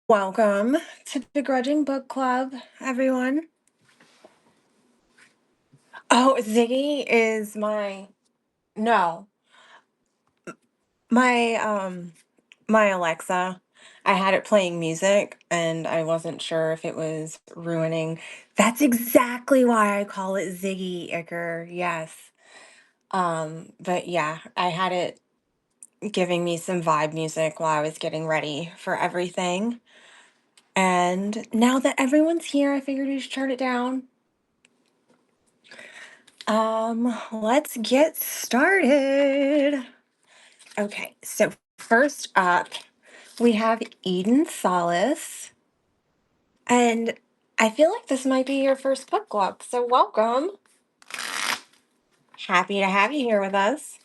Welcome to Begrudging Book Club, everyone. Oh, Ziggy is no, my my Alexa. I had it playing music and I wasn't sure if it was ruining. That's exactly why I call it Ziggy Icker. Yes. But yeah, I had it giving me some vibe music while I was getting ready for everything. And now that everyone's here, I figured we should turn it down. Let's get started. Okay, so first up, we have Eden Solace, and I feel like this might be your first book club, so welcome. Happy to have you here with us.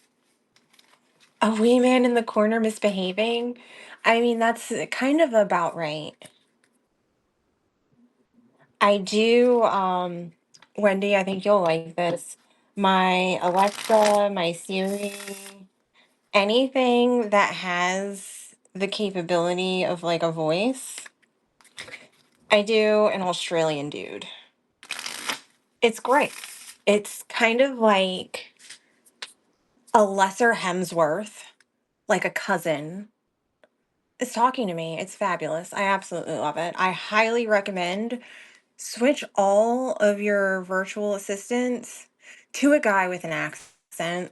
A wee man in the corner misbehaving. I mean, that's kind of about right. I do, Wendy, I think you'll like this. My Alexa, my Siri, anything that has the capability of like a voice, I do an Australian dude. It's great. It's kind of like a lesser Hemsworth, like a cousin, is talking to me. It's fabulous. I absolutely love it. I highly recommend switch all of your virtual assistants to a guy with an accent.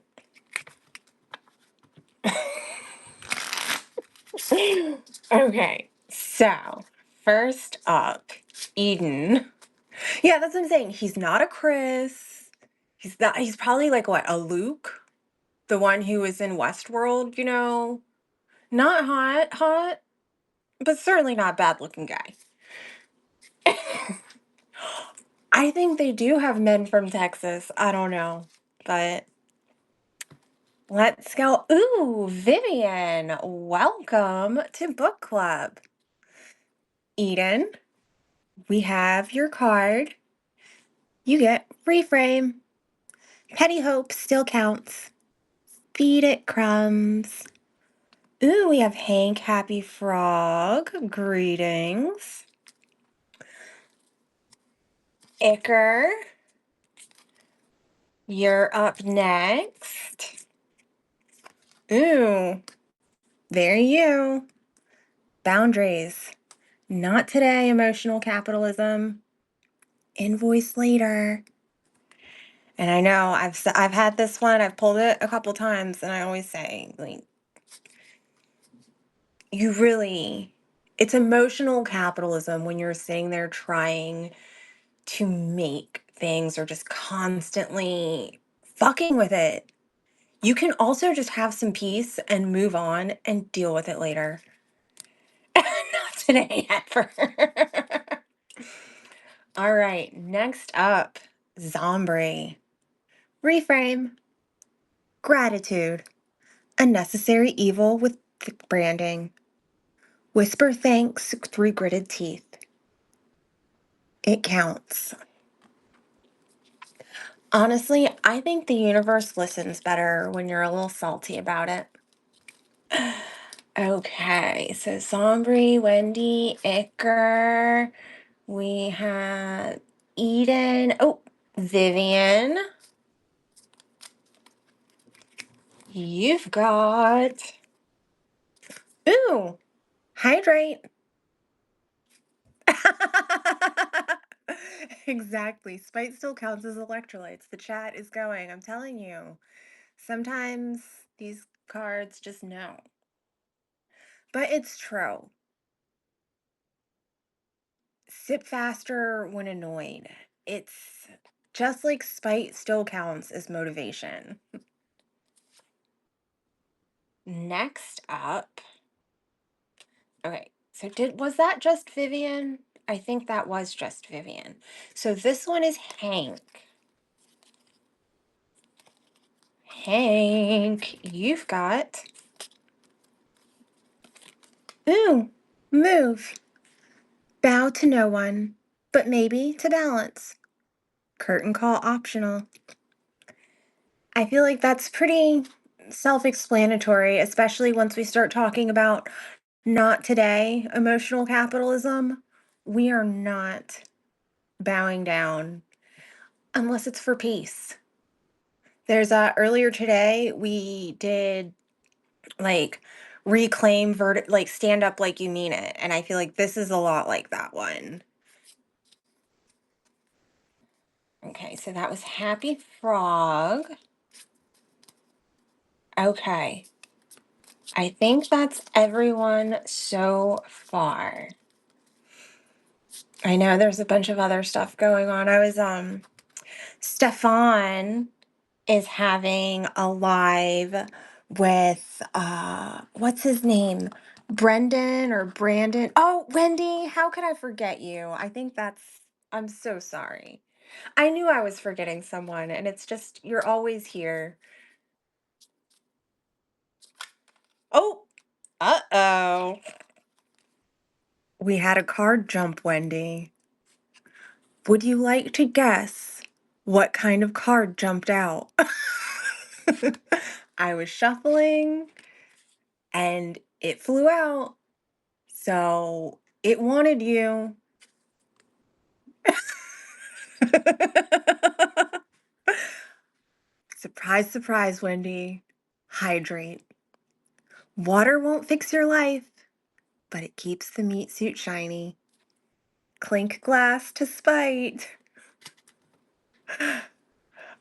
Okay, so first up, Eden. Yeah, that's what I'm saying. He's not a Chris. He's probably like what, a Luke? The one who was in Westworld, you know? Not hot, but certainly not bad looking guy. I think they do have men from Texas. I don't know. But let's go. Ooh, Vivian, welcome to book club. Eden, we have your card. You get reframe. Petty hope still counts. Feed it crumbs. Ooh, we have Hank Happy Frog. Greetings. Icker, you're up next. Ooh, very you. Boundaries. Not today, emotional capitalism. Invoice later. And I know I've had this one. I've pulled it a couple times, and I always say, like, you really, it's emotional capitalism when you're sitting there trying to make things or just constantly fucking with it. You can also just have some peace and move on and deal with it later. Not today, ever. All right, next up, Zombie. Reframe. Gratitude. A necessary evil with thick branding. Whisper thanks through gritted teeth. It counts. Honestly, I think the universe listens better when you're a little salty about it. Okay, so Sombri, Wendy, Icker. We had Eden. Oh, Vivian. You've got. Ooh, hydrate. Exactly. Spite still counts as electrolytes. The chat is going. I'm telling you. Sometimes these cards just know. But it's true. Sip faster when annoyed. It's just like spite still counts as motivation. Next up. Okay, so was that just Vivian? I think that was just Vivian. So this one is Hank. Hank, you've got. Ooh, move. Bow to no one, but maybe to balance. Curtain call optional. I feel like that's pretty self explanatory, especially once we start talking about Not today, emotional capitalism. We are not bowing down unless it's for peace. There's earlier today we did like reclaim like stand up like you mean it, and I feel like this is a lot like that one. Okay, so that was Happy Frog. Okay. I think that's everyone so far. I know there's a bunch of other stuff going on. I was Stefan is having a live with what's his name? Brendan or Brandon. Oh, Wendy, how could I forget you? I think that's I'm so sorry. I knew I was forgetting someone, and it's just you're always here. Oh, uh-oh. We had a card jump, Wendy. Would you like to guess what kind of card jumped out? I was shuffling and it flew out. So it wanted you. Surprise, surprise, Wendy. Hydrate. Water won't fix your life, but it keeps the meat suit shiny. Clink glass to spite.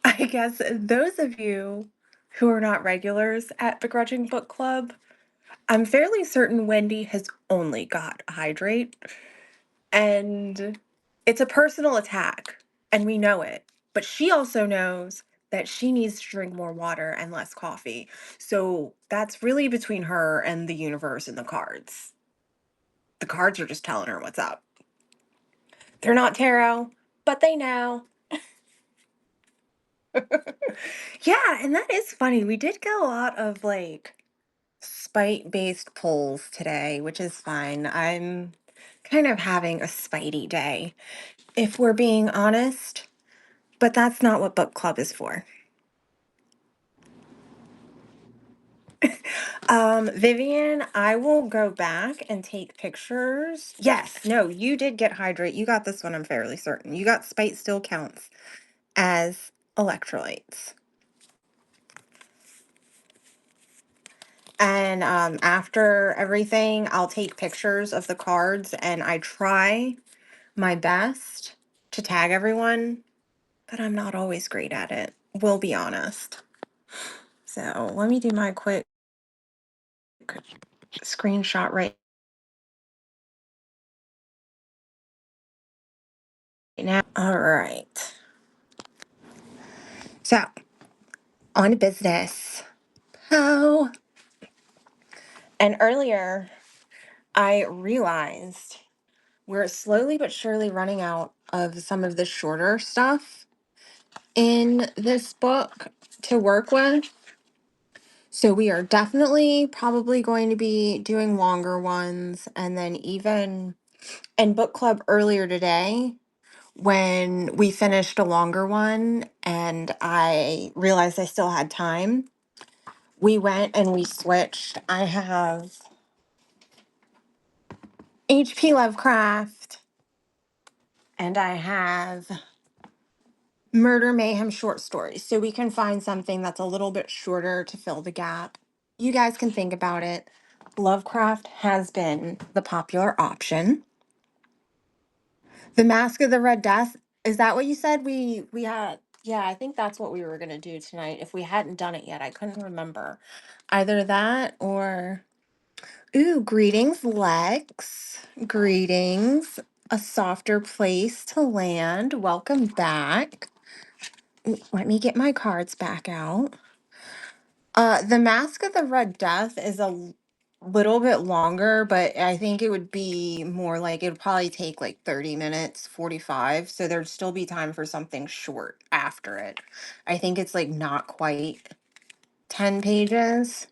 I guess those of you who are not regulars at Begrudging Book Club, I'm fairly certain Wendy has only got hydrate, and it's a personal attack, and we know it. But she also knows that she needs to drink more water and less coffee. So that's really between her and the universe and the cards. The cards are just telling her what's up. They're not tarot, but they know. Yeah, and that is funny. We did get a lot of like spite based polls today, which is fine. I'm kind of having a spitey day, if we're being honest, but that's not what book club is for. Vivian, I will go back and take pictures. Yes, no, you did get hydrate. You got this one, I'm fairly certain. You got spite still counts as electrolytes. And after everything, I'll take pictures of the cards and I try my best to tag everyone, but I'm not always great at it. We'll be honest. So let me do my quick screenshot right now. All right. So on to business. Oh, and earlier I realized we're slowly but surely running out of some of the shorter stuff in this book to work with. So we are definitely probably going to be doing longer ones. And then even in book club earlier today, when we finished a longer one and I realized I still had time, we went and we switched. I have H.P. Lovecraft and I have Murder Mayhem short stories. So we can find something that's a little bit shorter to fill the gap. You guys can think about it. Lovecraft has been the popular option. The Mask of the Red Death, is that what you said we had? Yeah, I think that's what we were going to do tonight if we hadn't done it yet. I couldn't remember. Either that or ooh, greetings Lex. Greetings. A softer place to land. Welcome back. Let me get my cards back out. The Mask of the Red Death is little bit longer, but I think it would be more like it would probably take like 30 minutes, 45. So there'd still be time for something short after it. I think it's like not quite 10 pages.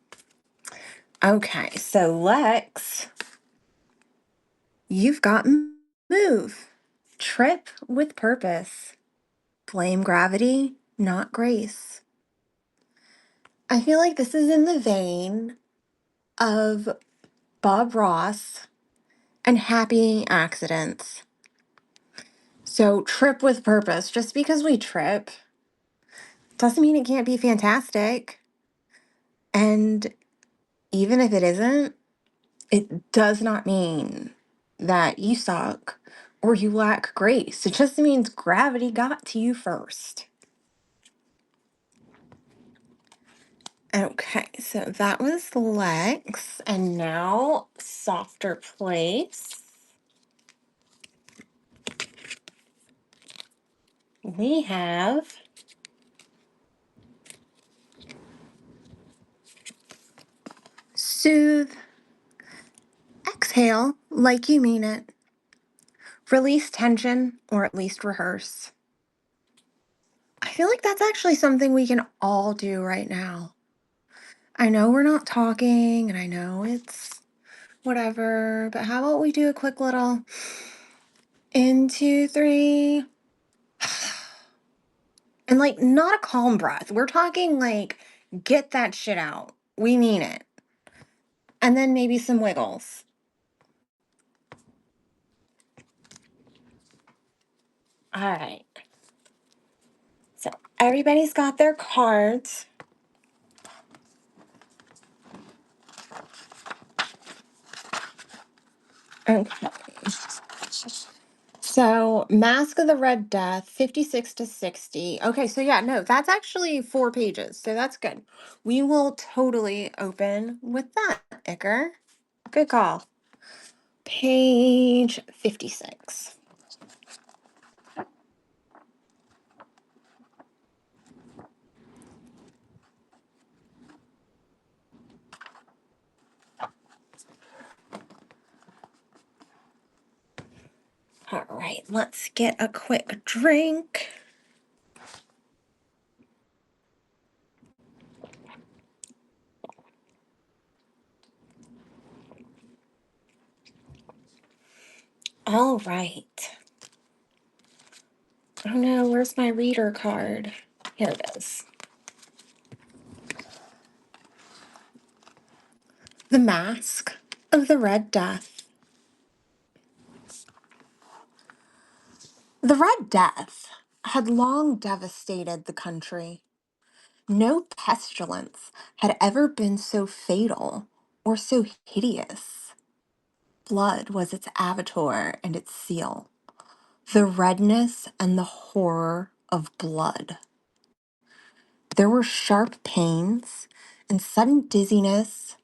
Okay, so Lex, you've got move. Trip with purpose. Blame gravity, not grace. I feel like this is in the vein of Bob Ross, and happy accidents. So trip with purpose. Just because we trip doesn't mean it can't be fantastic. And even if it isn't, it does not mean that you suck or you lack grace. It just means gravity got to you first. Okay, so that was Lex, and now softer place. We have soothe, exhale like you mean it, release tension or at least rehearse. I feel like that's actually something we can all do right now. I know we're not talking and I know it's whatever, but how about we do a quick little in, two, three, and like not a calm breath. We're talking like get that shit out. We mean it. And then maybe some wiggles. All right. So everybody's got their cards. Okay. So Mask of the Red Death, 56 to 60. Okay, so yeah, no, that's actually 4 pages. So that's good. We will totally open with that, Icker. Good call. Page 56. All right, let's get a quick drink. All right. Oh no, where's my reader card? Here it is. The Mask of the Red Death. The Red Death had long devastated the country. No pestilence had ever been so fatal or so hideous. Blood was its avatar and its seal, the redness and the horror of blood. There were sharp pains and sudden dizziness,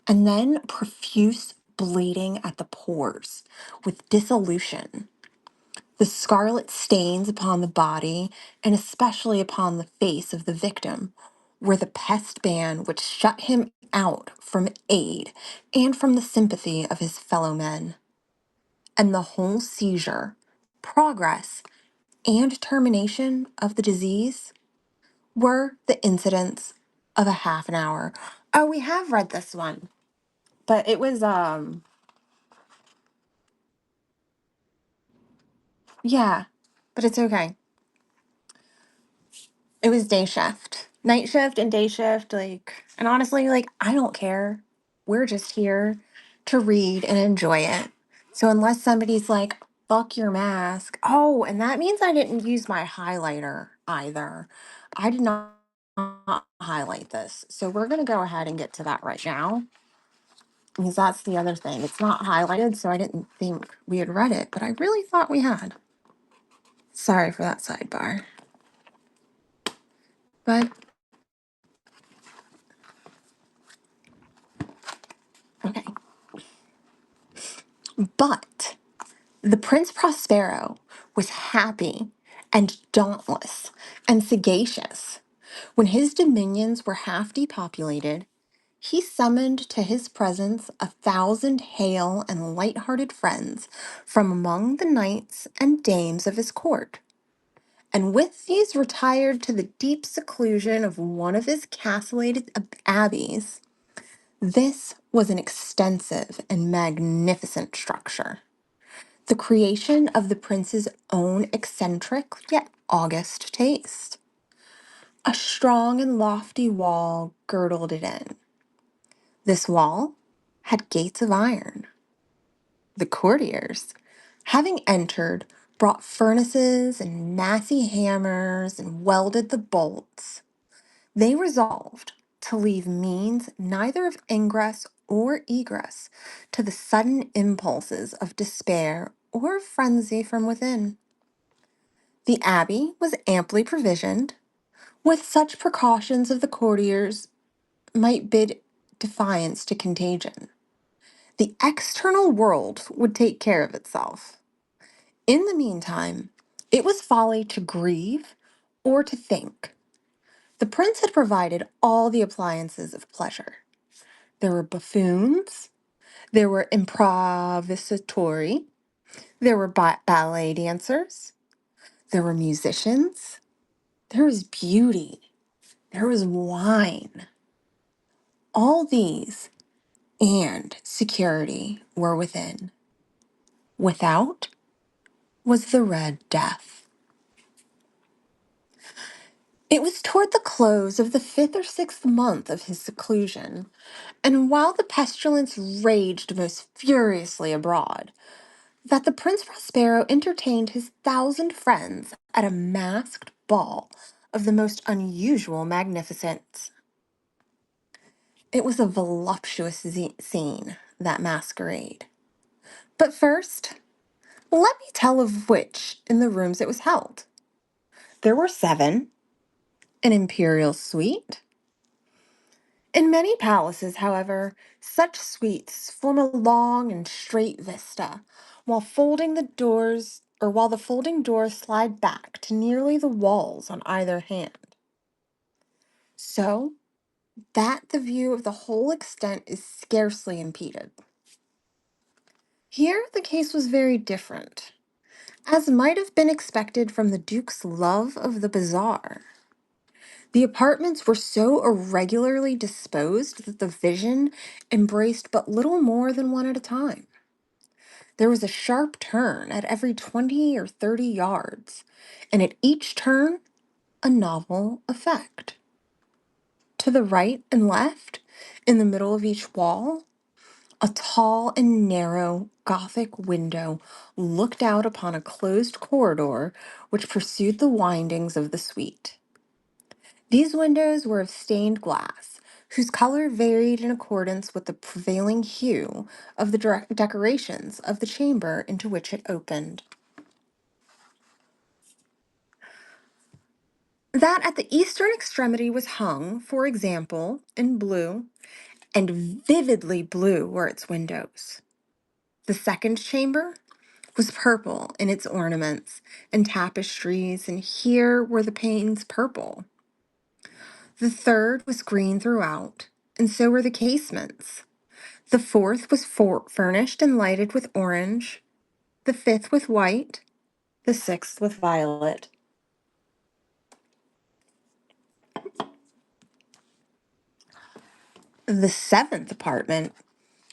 and then profuse bleeding at the pores with dissolution. The scarlet stains upon the body, and especially upon the face of the victim, were the pest ban which shut him out from aid and from the sympathy of his fellow men. And the whole seizure, progress, and termination of the disease were the incidents of a half an hour. Oh, we have read this one, but it was yeah, but it's okay. It was day shift. Night shift and day shift, like, and honestly, like, I don't care. We're just here to read and enjoy it. So unless somebody's like, fuck your mask. Oh, and that means I didn't use my highlighter either. I did not highlight this. So we're going to go ahead and get to that right now. Because that's the other thing. It's not highlighted, so I didn't think we had read it, but I really thought we had. Sorry for that sidebar. But, okay. But the Prince Prospero was happy and dauntless and sagacious. When his dominions were half depopulated, he summoned to his presence 1,000 hale and light-hearted friends from among the knights and dames of his court, and with these retired to the deep seclusion of one of his castellated abbeys. This was an extensive and magnificent structure, the creation of the prince's own eccentric yet august taste. A strong and lofty wall girdled it in. This wall, had gates of iron. The courtiers, having entered, brought furnaces and massy hammers and welded the bolts. They resolved to leave means neither of ingress or egress to the sudden impulses of despair or of frenzy from within. The abbey was amply provisioned, with such precautions of the courtiers might bid defiance to contagion. The external world would take care of itself. In the meantime, it was folly to grieve or to think. The prince had provided all the appliances of pleasure. There were buffoons, there were improvisatori, there were ballet dancers, there were musicians, there was beauty, there was wine. All these and security were within. Without was the Red Death. It was toward the close of the 5th or 6th month of his seclusion, and while the pestilence raged most furiously abroad, that the Prince Prospero entertained his 1,000 friends at a masked ball of the most unusual magnificence. It was a voluptuous scene, that masquerade. But first, let me tell of which in the rooms it was held. There were 7, an imperial suite. In many palaces, however, such suites form a long and straight vista, while the folding doors slide back to nearly the walls on either hand, so that the view of the whole extent is scarcely impeded. Here the case was very different, as might have been expected from the Duke's love of the bizarre. The apartments were so irregularly disposed that the vision embraced but little more than one at a time. There was a sharp turn at every 20 or 30 yards, and at each turn, a novel effect. To the right and left, in the middle of each wall, a tall and narrow Gothic window looked out upon a closed corridor which pursued the windings of the suite. These windows were of stained glass, whose color varied in accordance with the prevailing hue of the decorations of the chamber into which it opened. That at the eastern extremity was hung, for example, in blue, and vividly blue were its windows. The second chamber was purple in its ornaments and tapestries, and here were the panes purple. The third was green throughout, and so were the casements. The fourth was furnished and lighted with orange, the fifth with white, the sixth with violet. The seventh apartment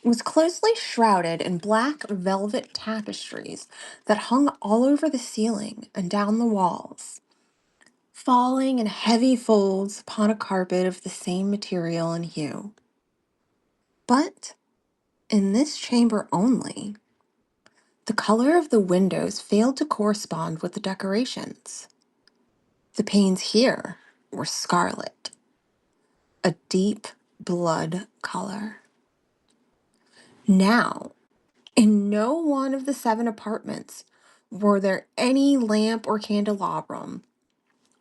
was closely shrouded in black velvet tapestries that hung all over the ceiling and down the walls, falling in heavy folds upon a carpet of the same material and hue. But in this chamber only, the color of the windows failed to correspond with the decorations. The panes here were scarlet, a deep blood color. Now, in no one of the 7 apartments were there any lamp or candelabrum.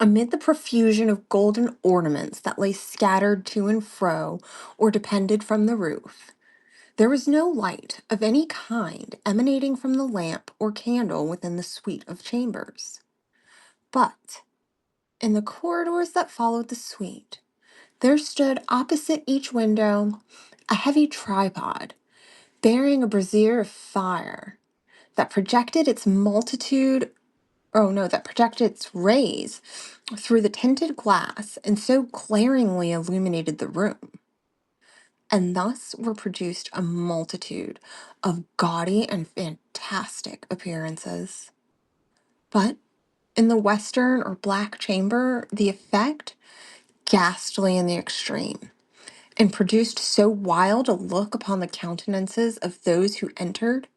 Amid the profusion of golden ornaments that lay scattered to and fro or depended from the roof, there was no light of any kind emanating from the lamp or candle within the suite of chambers. But in the corridors that followed the suite, there stood opposite each window a heavy tripod bearing a brazier of fire that projected its that projected its rays through the tinted glass and so glaringly illuminated the room. And thus were produced a multitude of gaudy and fantastic appearances. But in the western or black chamber, the effect, ghastly in the extreme, and produced so wild a look upon the countenances of those who entered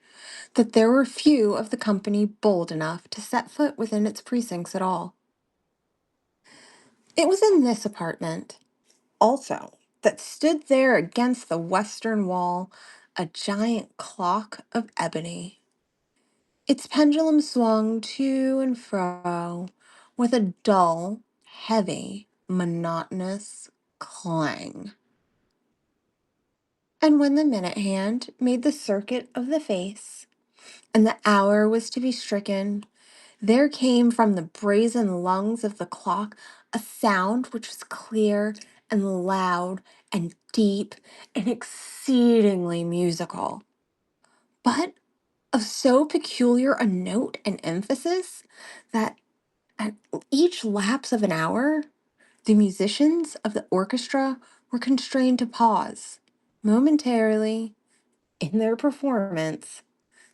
that there were few of the company bold enough to set foot within its precincts at all. It was in this apartment, also, that stood there against the western wall a giant clock of ebony. Its pendulum swung to and fro with a dull, heavy, monotonous clang. And when the minute hand made the circuit of the face, and the hour was to be stricken, there came from the brazen lungs of the clock a sound which was clear and loud and deep and exceedingly musical, but of so peculiar a note and emphasis that at each lapse of an hour, the musicians of the orchestra were constrained to pause momentarily in their performance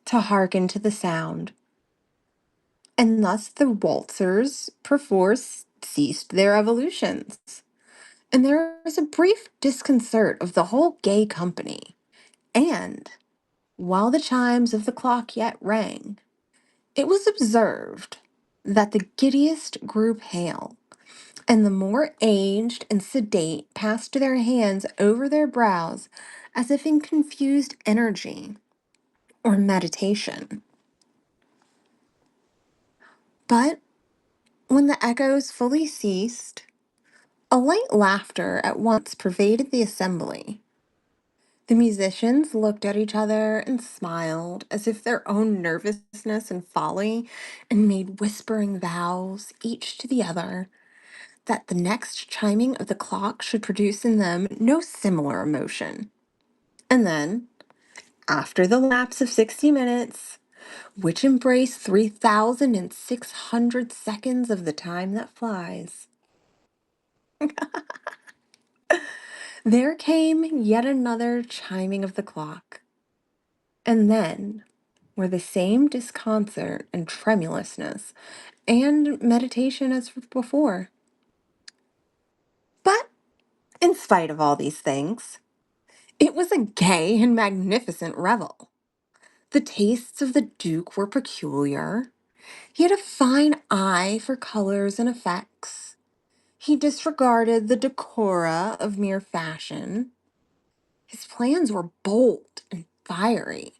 to hearken to the sound. And thus the waltzers perforce ceased their evolutions. And there was a brief disconcert of the whole gay company. And while the chimes of the clock yet rang, it was observed that the giddiest grew pale, and the more aged and sedate passed their hands over their brows as if in confused energy or meditation. But when the echoes fully ceased, a light laughter at once pervaded the assembly. The musicians looked at each other and smiled as if their own nervousness and folly, and made whispering vows, each to the other, that the next chiming of the clock should produce in them no similar emotion. And then, after the lapse of 60 minutes, which embrace 3,600 seconds of the time that flies, there came yet another chiming of the clock. And then were the same disconcert and tremulousness and meditation as before. But in spite of all these things, it was a gay and magnificent revel. The tastes of the Duke were peculiar. He had a fine eye for colors and effects. He disregarded the decora of mere fashion. His plans were bold and fiery,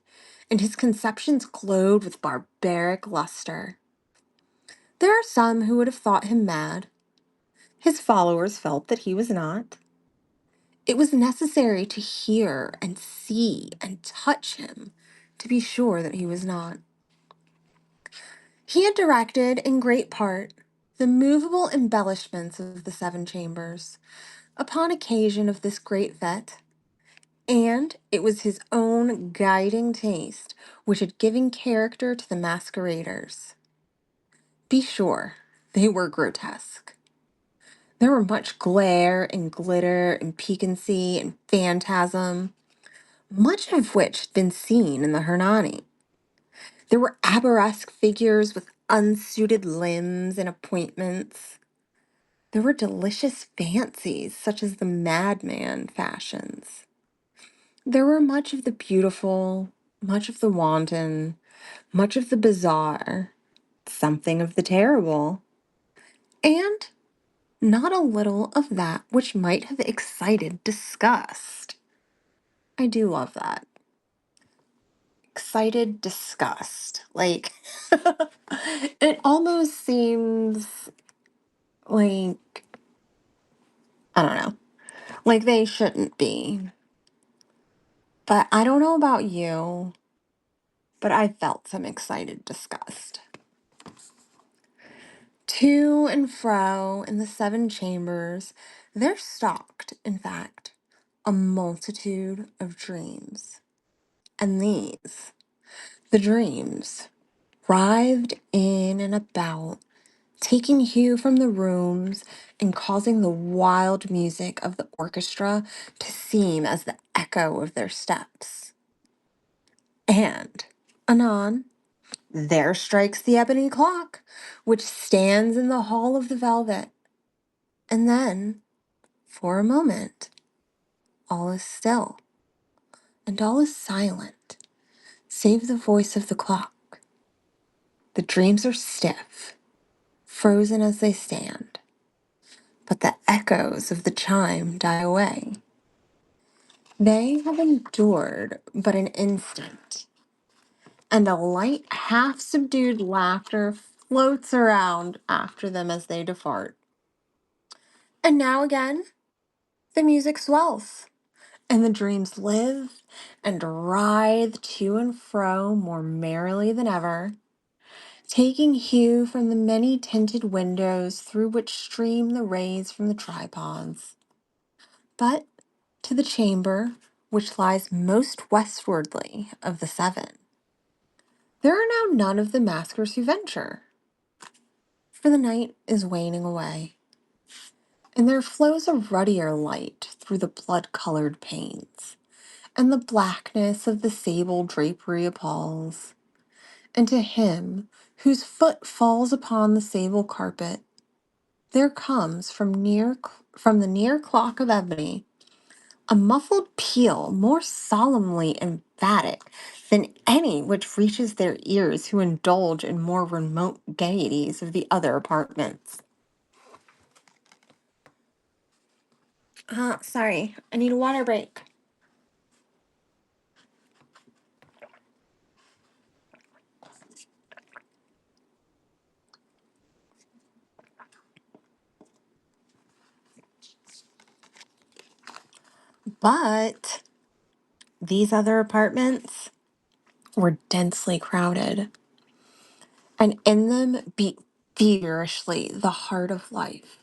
and his conceptions glowed with barbaric luster. There are some who would have thought him mad. His followers felt that he was not. It was necessary to hear and see and touch him to be sure that he was not. He had directed, in great part, the movable embellishments of the seven chambers upon occasion of this great fête, and it was his own guiding taste which had given character to the masqueraders. Be sure, they were grotesque. There were much glare and glitter and piquancy and phantasm, much of which had been seen in the Hernani. There were arabesque figures with unsuited limbs and appointments. There were delicious fancies, such as the madman fashions. There were much of the beautiful, much of the wanton, much of the bizarre, something of the terrible, and not a little of that which might have excited disgust. I do love that. Excited disgust. Like, it almost seems like, I don't know, like they shouldn't be. But I don't know about you, but I felt some excited disgust. To and fro in the seven chambers, there stalked, in fact, a multitude of dreams. And these, the dreams, writhed in and about, taking hue from the rooms and causing the wild music of the orchestra to seem as the echo of their steps. And anon, there strikes the ebony clock, which stands in the hall of the velvet. And then, for a moment, all is still, and all is silent, save the voice of the clock. The dreams are stiff, frozen as they stand, but the echoes of the chime die away. They have endured but an instant, and a light, half subdued laughter floats around after them as they depart. And now again, the music swells, and the dreams live and writhe to and fro more merrily than ever, taking hue from the many tinted windows through which stream the rays from the tripods. But to the chamber which lies most westwardly of the seven, there are now none of the maskers who venture, for the night is waning away, and there flows a ruddier light through the blood-colored panes, and the blackness of the sable drapery appalls. And to him whose foot falls upon the sable carpet, there comes from the near clock of ebony a muffled peal more solemnly emphatic than any which reaches their ears who indulge in more remote gaieties of the other apartments. Sorry, I need a water break. But these other apartments were densely crowded, and in them beat feverishly the heart of life.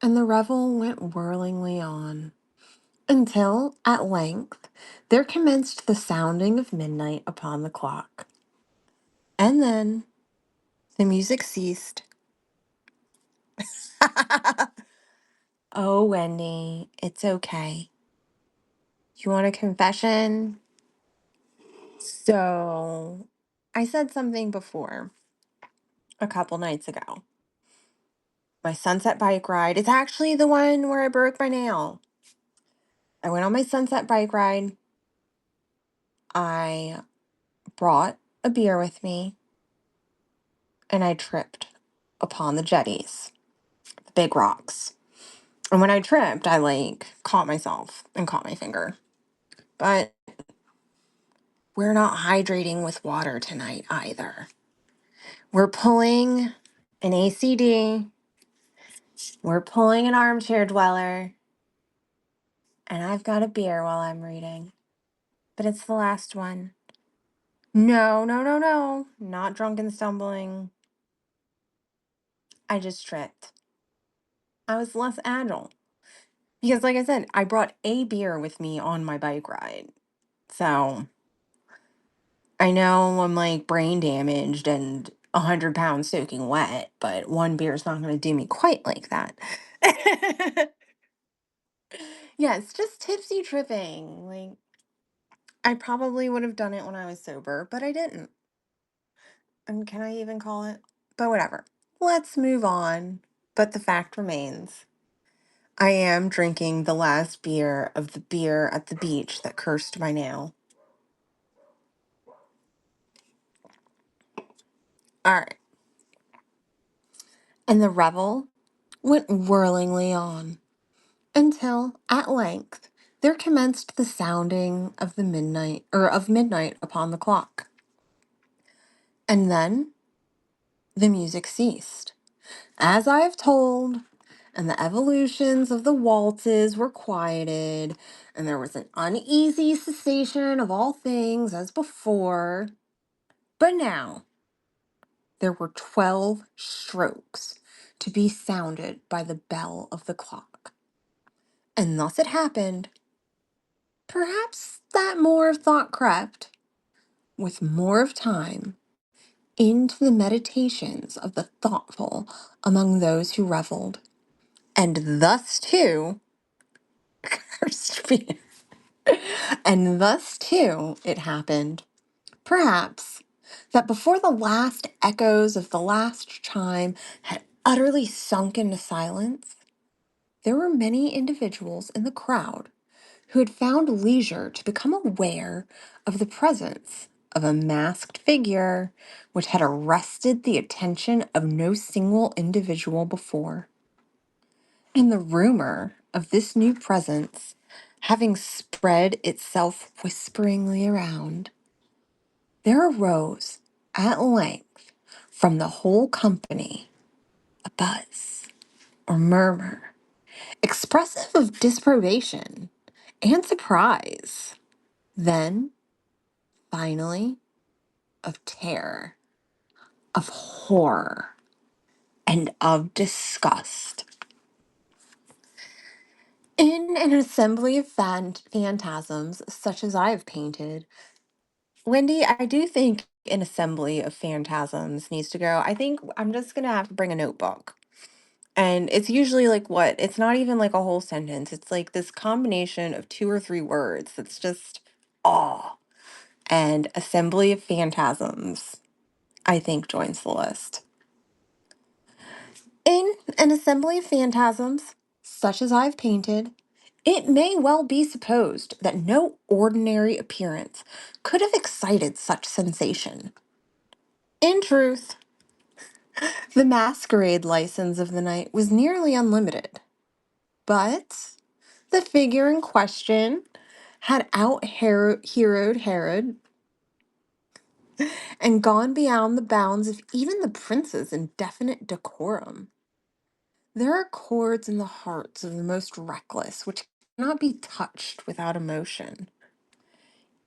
And the revel went whirlingly on, until, at length, there commenced the sounding of midnight upon the clock. And then the music ceased. Oh, Wendy, it's okay. You want a confession? So, I said something before a couple nights ago. My sunset bike ride. It's actually the one where I broke my nail. I went on my sunset bike ride. I brought a beer with me and I tripped upon the jetties, the big rocks. And when I tripped, I caught myself and caught my finger. But we're not hydrating with water tonight either. We're pulling an ACD, we're pulling an armchair dweller, and I've got a beer while I'm reading. But it's the last one. No, no, no, no. Not drunk and stumbling. I just tripped. I was less agile. Because, like I said, I brought a beer with me on my bike ride. So I know I'm brain damaged and 100 pounds soaking wet, but one beer is not going to do me quite like that. Yeah, it's just tipsy tripping. I probably would have done it when I was sober, but I didn't. And can I even call it? But whatever. Let's move on. But the fact remains, I am drinking the last beer of the beer at the beach that cursed my nail. All right. And the revel went whirlingly on until, at length, there commenced the sounding of midnight upon the clock. And then the music ceased, as I have told, and the evolutions of the waltzes were quieted, and there was an uneasy cessation of all things as before. But now there were 12 strokes to be sounded by the bell of the clock. And thus it happened, perhaps, that more of thought crept, with more of time, into the meditations of the thoughtful among those who reveled. And thus too, cursed be, and thus too it happened, perhaps, that before the last echoes of the last chime had utterly sunk into silence, there were many individuals in the crowd who had found leisure to become aware of the presence of a masked figure which had arrested the attention of no single individual before. And the rumor of this new presence having spread itself whisperingly around, there arose at length from the whole company a buzz or murmur, expressive of disapprobation and surprise, then, finally, of terror, of horror, and of disgust. In an assembly of phantasms such as I have painted, Wendy, I do think an assembly of phantasms needs to go. I think I'm just gonna have to bring a notebook. And it's usually like what? It's not even like a whole sentence. It's like this combination of two or three words that's just awe. And assembly of phantasms, I think, joins the list. In an assembly of phantasms, such as I've painted, it may well be supposed that no ordinary appearance could have excited such sensation. In truth, the masquerade license of the night was nearly unlimited, but the figure in question had out-heroed Herod and gone beyond the bounds of even the prince's indefinite decorum. There are chords in the hearts of the most reckless which cannot be touched without emotion.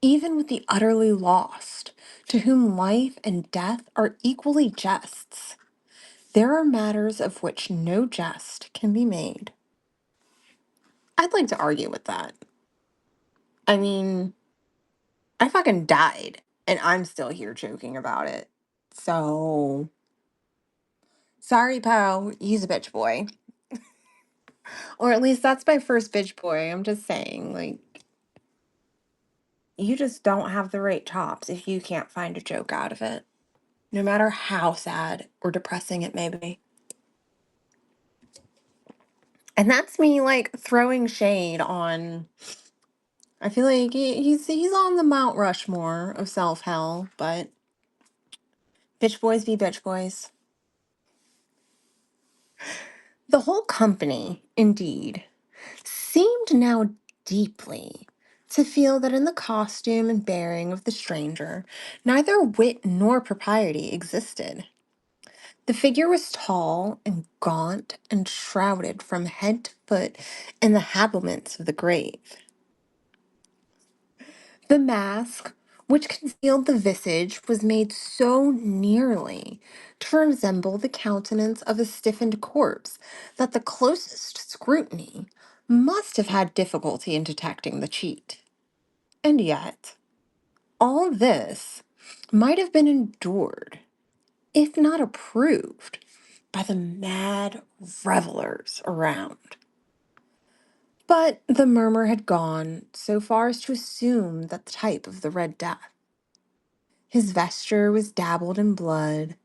Even with the utterly lost, to whom life and death are equally jests, there are matters of which no jest can be made. I'd like to argue with that. I mean, I fucking died, and I'm still here joking about it. So, sorry, Poe, he's a bitch boy. Or at least that's my first bitch boy. I'm just saying, like, you just don't have the right chops if you can't find a joke out of it, no matter how sad or depressing it may be. And that's me, like, throwing shade on. I feel like he's on the Mount Rushmore of self hell, but bitch boys be bitch boys. The whole company, indeed, seemed now deeply to feel that in the costume and bearing of the stranger, neither wit nor propriety existed. The figure was tall and gaunt and shrouded from head to foot in the habiliments of the grave. The mask, which concealed the visage, was made so nearly to resemble the countenance of a stiffened corpse that the closest scrutiny must have had difficulty in detecting the cheat. And yet, all this might have been endured, if not approved, by the mad revelers around. But the murmur had gone so far as to assume that the type of the Red Death. His vesture was dabbled in blood,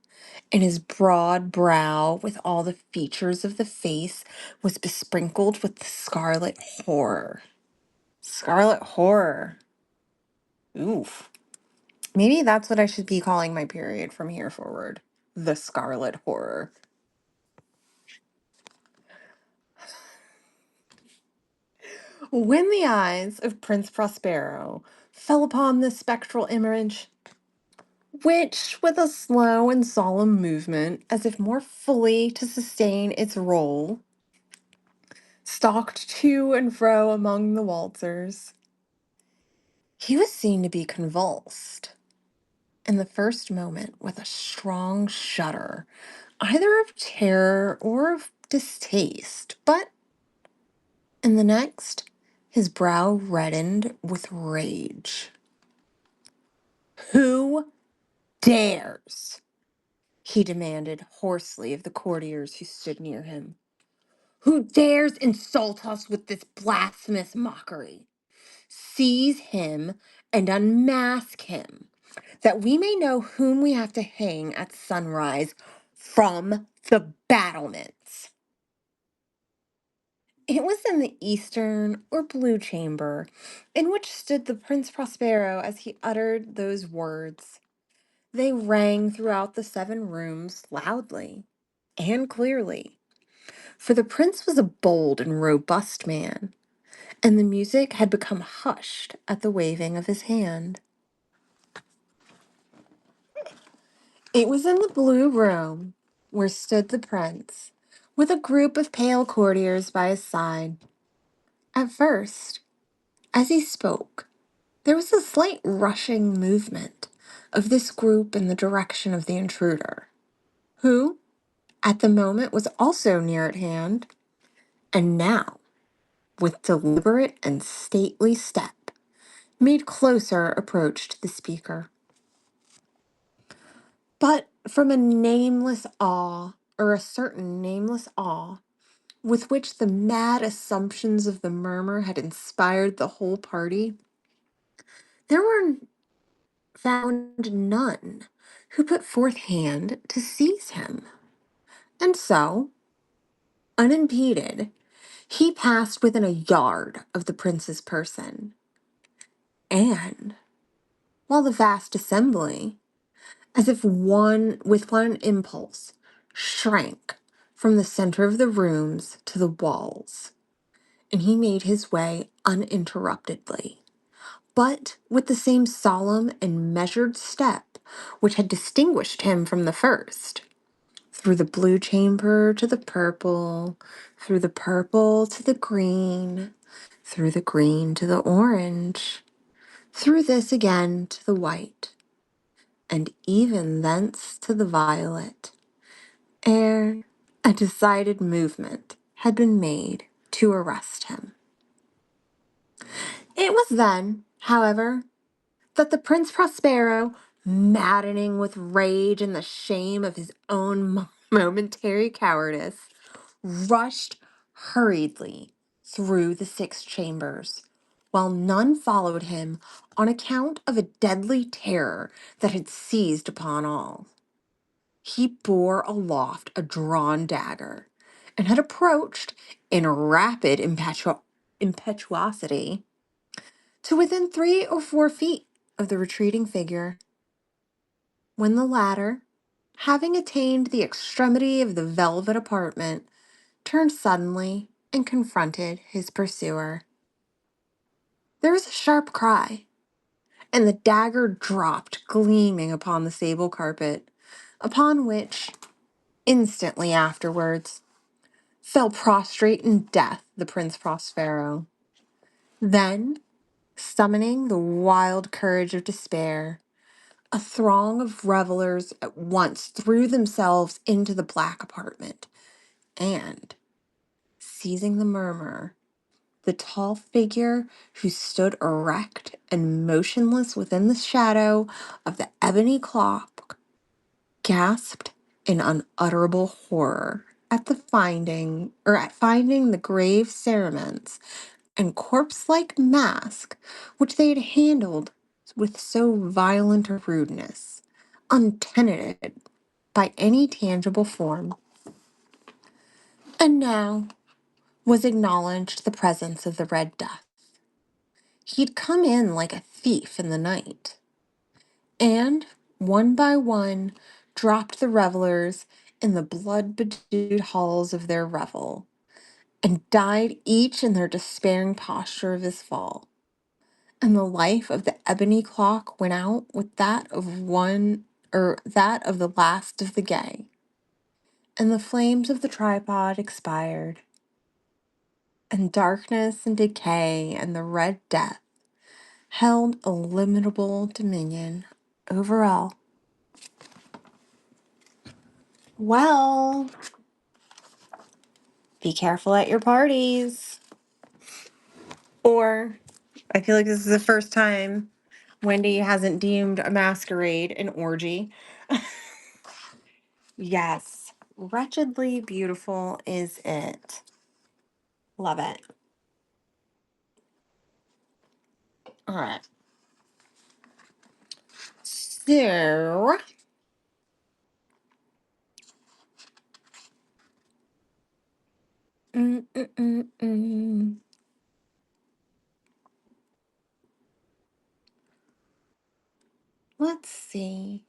and his broad brow, with all the features of the face, was besprinkled with the scarlet horror. Scarlet horror. Oof. Maybe that's what I should be calling my period from here forward. The scarlet horror. When the eyes of Prince Prospero fell upon this spectral image, which, with a slow and solemn movement, as if more fully to sustain its role, stalked to and fro among the waltzers, he was seen to be convulsed, in the first moment, with a strong shudder, either of terror or of distaste, but in the next, his brow reddened with rage. Who dares? He demanded hoarsely of the courtiers who stood near him. Who dares insult us with this blasphemous mockery? Seize him and unmask him, that we may know whom we have to hang at sunrise from the battlements. It was in the eastern or blue chamber, in which stood the Prince Prospero as he uttered those words. They rang throughout the 7 rooms loudly and clearly, for the prince was a bold and robust man, and the music had become hushed at the waving of his hand. It was in the blue room where stood the prince, with a group of pale courtiers by his side. At first, as he spoke, there was a slight rushing movement of this group in the direction of the intruder, who, at the moment, was also near at hand, and now, with deliberate and stately step, made closer approach to the speaker. But from a nameless awe, or a certain nameless awe, with which the mad assumptions of the murmur had inspired the whole party, there were found none who put forth hand to seize him. And so, unimpeded, he passed within a yard of the prince's person. And, while the vast assembly, as if one with one impulse, shrank from the center of the rooms to the walls, and he made his way uninterruptedly, but with the same solemn and measured step which had distinguished him from the first, through the blue chamber to the purple, through the purple to the green, through the green to the orange, through this again to the white, and even thence to the violet, ere a decided movement had been made to arrest him. It was then, however, that the Prince Prospero, maddening with rage and the shame of his own momentary cowardice, rushed hurriedly through the 6 chambers, while none followed him on account of a deadly terror that had seized upon all. He bore aloft a drawn dagger, and had approached, in rapid impetuosity, to within 3 or 4 feet of the retreating figure, when the latter, having attained the extremity of the velvet apartment, turned suddenly and confronted his pursuer. There was a sharp cry, and the dagger dropped gleaming upon the sable carpet, upon which, instantly afterwards, fell prostrate in death the Prince Prospero. Then, summoning the wild courage of despair, a throng of revelers at once threw themselves into the black apartment, and, seizing the murmur, the tall figure who stood erect and motionless within the shadow of the ebony clock gasped in unutterable horror at finding the grave cerements and corpse-like mask which they had handled with so violent a rudeness, untenanted by any tangible form. And now was acknowledged the presence of the Red Death. He'd come in like a thief in the night, and, one by one, dropped the revelers in the blood-bedewed halls of their revel, and died each in their despairing posture of his fall. And the life of the ebony clock went out with that of that of the last of the gay, and the flames of the tripod expired, and darkness and decay and the Red Death held illimitable dominion over all. Well, be careful at your parties. Or, I feel like this is the first time Wendy hasn't deemed a masquerade an orgy. Yes, wretchedly beautiful is it. Love it. All right. So, Mm, mm, mm, mm. Let's see.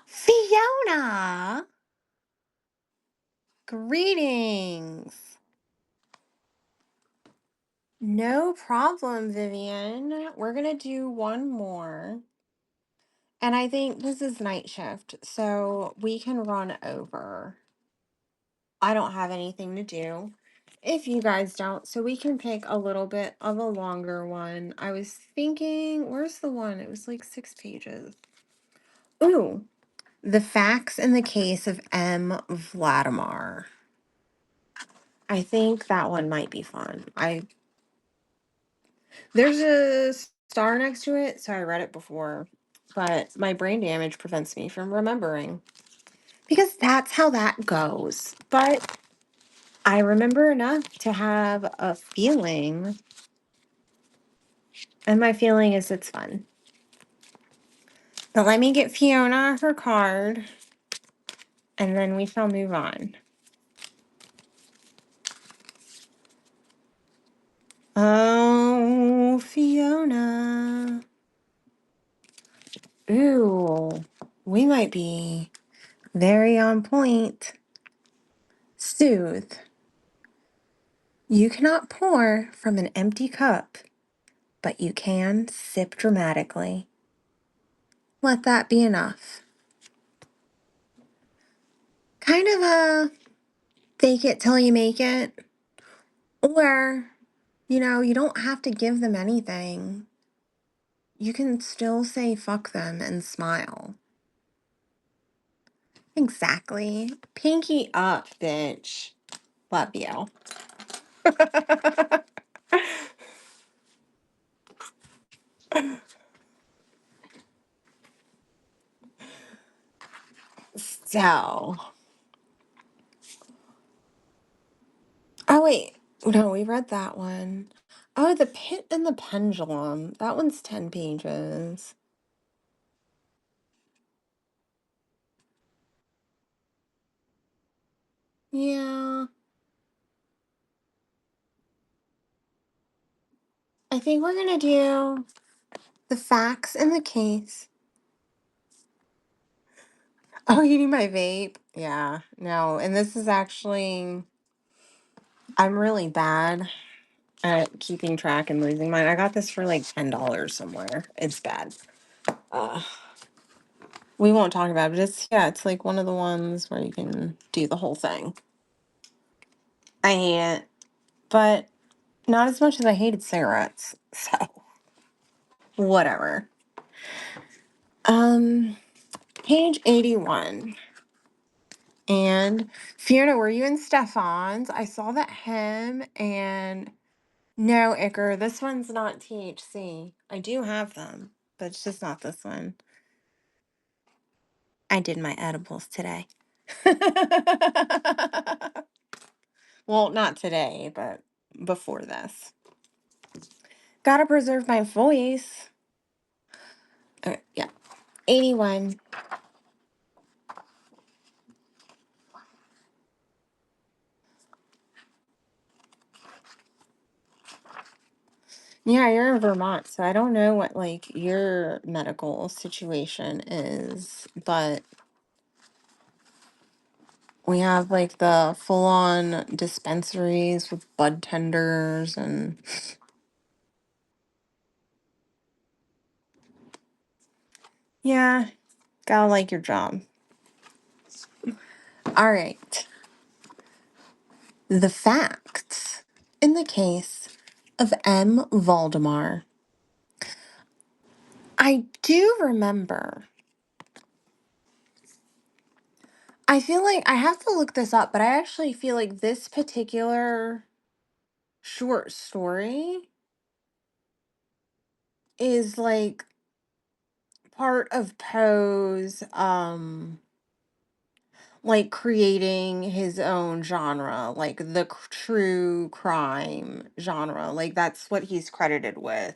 Fiona! Greetings. No problem, Vivian. We're going to do one more. And I think this is night shift, so we can run over. I don't have anything to do. If you guys don't, so we can pick a little bit of a longer one. I was thinking, where's the one? It was like 6 pages. Ooh, the facts in the case of M. Vladimir. I think that one might be fun. There's a star next to it, so I read it before, but my brain damage prevents me from remembering because that's how that goes. But I remember enough to have a feeling, and my feeling is it's fun. But let me get Fiona her card, and then we shall move on. Oh, Fiona. Ooh, we might be very on point. Soothe. You cannot pour from an empty cup, but you can sip dramatically. Let that be enough. Kind of a fake it till you make it. Or, you don't have to give them anything. You can still say fuck them and smile. Exactly. Pinky up, bitch. Love you. So, oh wait, no, we read that one. Oh, the pit and the pendulum. That one's 10 pages. Yeah, I think we're gonna do the facts in the case. Oh, you need my vape? Yeah, no, and this is actually, I'm really bad at keeping track and losing mine. I got this for like $10 somewhere. It's bad. Uh, we won't talk about it. Yeah, it's like one of the ones where you can do the whole thing. I hate it, but not as much as I hated cigarettes. So, whatever. Um, page 81. And Fiona, were you in Stefan's? I saw that him and no, Iker, this one's not THC. I do have them, but it's just not this one. I did my edibles today. Well, not today, but before this. Gotta preserve my voice. Okay, yeah. 81. Yeah, you're in Vermont, so I don't know what like your medical situation is, but we have like the full-on dispensaries with bud tenders and yeah, gotta like your job. All right. The facts in the case of M. Valdemar. I do remember. I feel like I have to look this up, but I actually feel like this particular short story is like part of Poe's like creating his own genre, like the true crime genre. Like that's what he's credited with.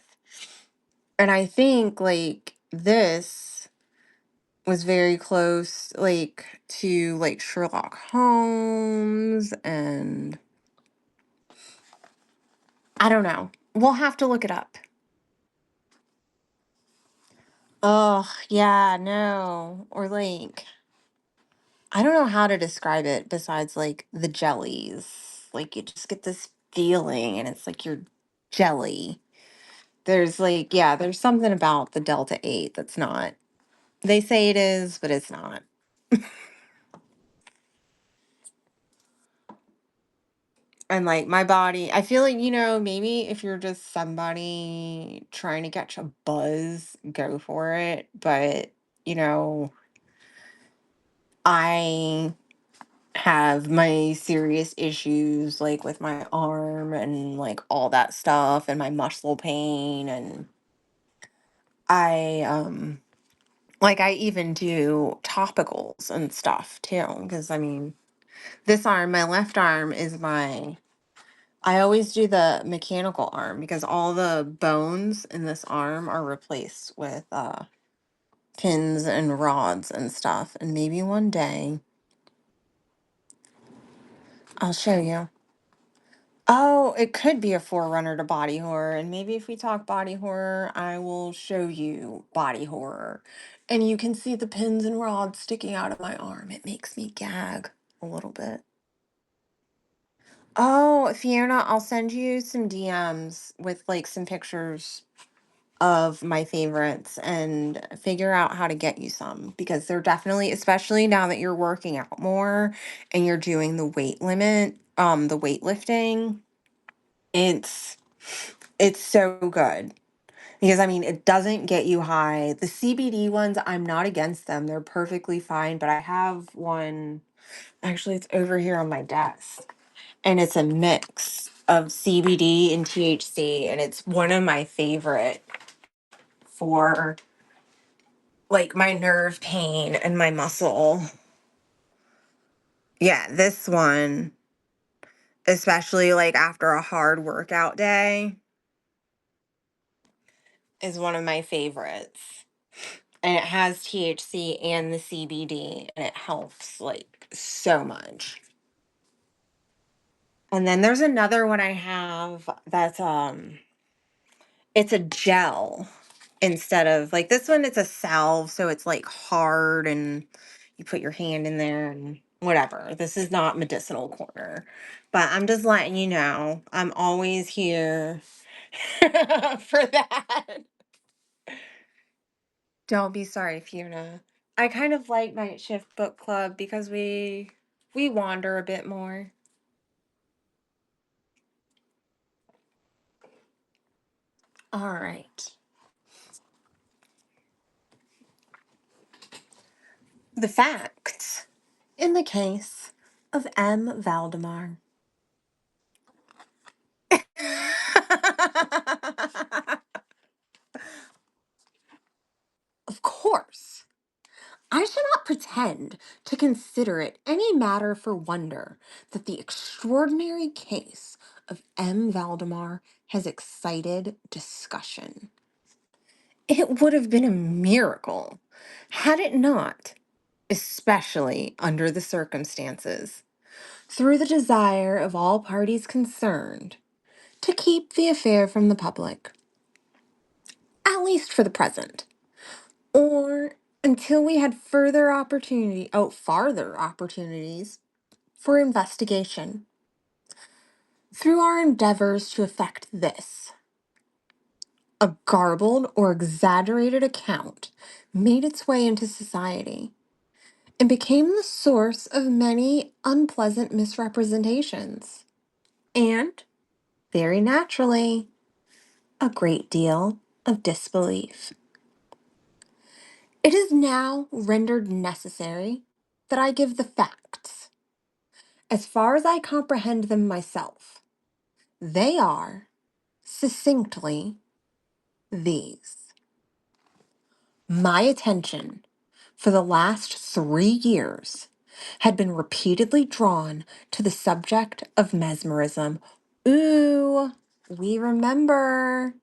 And I think like this was very close, like, to, like, Sherlock Holmes, and I don't know. We'll have to look it up. Oh, yeah, no. Or, like, I don't know how to describe it besides, like, the jellies. Like, you just get this feeling, and it's like you're jelly. There's, like, yeah, there's something about the Delta 8 that's not. They say it is, but it's not. And like my body, I feel like, maybe if you're just somebody trying to catch a buzz, go for it. But, you know, I have my serious issues like with my arm and like all that stuff and my muscle pain, and I like I even do topicals and stuff too, because I mean, this arm, my left arm is my I always do the mechanical arm because all the bones in this arm are replaced with pins and rods and stuff. And maybe one day I'll show you. Oh, it could be a forerunner to body horror. And maybe if we talk body horror, I will show you body horror. And you can see the pins and rods sticking out of my arm. It makes me gag a little bit. Oh, Fiona, I'll send you some DMs with like some pictures of my favorites and figure out how to get you some, because they're definitely, especially now that you're working out more and you're doing the weight limit, the weightlifting, it's it's so good. Because I mean, it doesn't get you high. The CBD ones, I'm not against them. They're perfectly fine, but I have one, actually it's over here on my desk, and it's a mix of CBD and THC, and it's one of my favorite for like my nerve pain and my muscle. Yeah, this one, especially like after a hard workout day, is one of my favorites. And it has THC and the CBD, and it helps like so much. And then there's another one I have that's it's a gel instead of like this one, it's a salve, so it's like hard and you put your hand in there and whatever. This is not medicinal corner, but I'm just letting you know I'm always here for that. Don't be sorry, Fiona. I kind of like Night Shift Book Club because we wander a bit more. All right. The facts in the case of M. Valdemar. Of course, I shall not pretend to consider it any matter for wonder that the extraordinary case of M. Valdemar has excited discussion. It would have been a miracle had it not, especially under the circumstances, through the desire of all parties concerned to keep the affair from the public, at least for the present, or until we had farther opportunities for investigation. Through our endeavors to effect this, a garbled or exaggerated account made its way into society and became the source of many unpleasant misrepresentations, and, very naturally, a great deal of disbelief. It is now rendered necessary that I give the facts, as far as I comprehend them myself. They are, succinctly, these. My attention, for the last 3 years, had been repeatedly drawn to the subject of mesmerism. Ooh, we remember.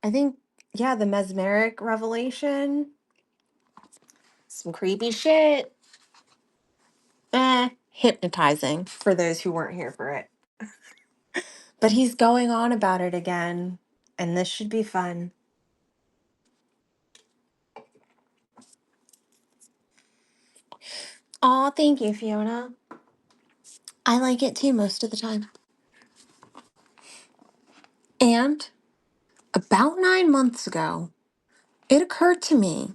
I think, yeah, the mesmeric revelation. Some creepy shit. Hypnotizing for those who weren't here for it. But he's going on about it again, and this should be fun. Aw, thank you, Fiona. I like it too most of the time. And about 9 months ago, it occurred to me,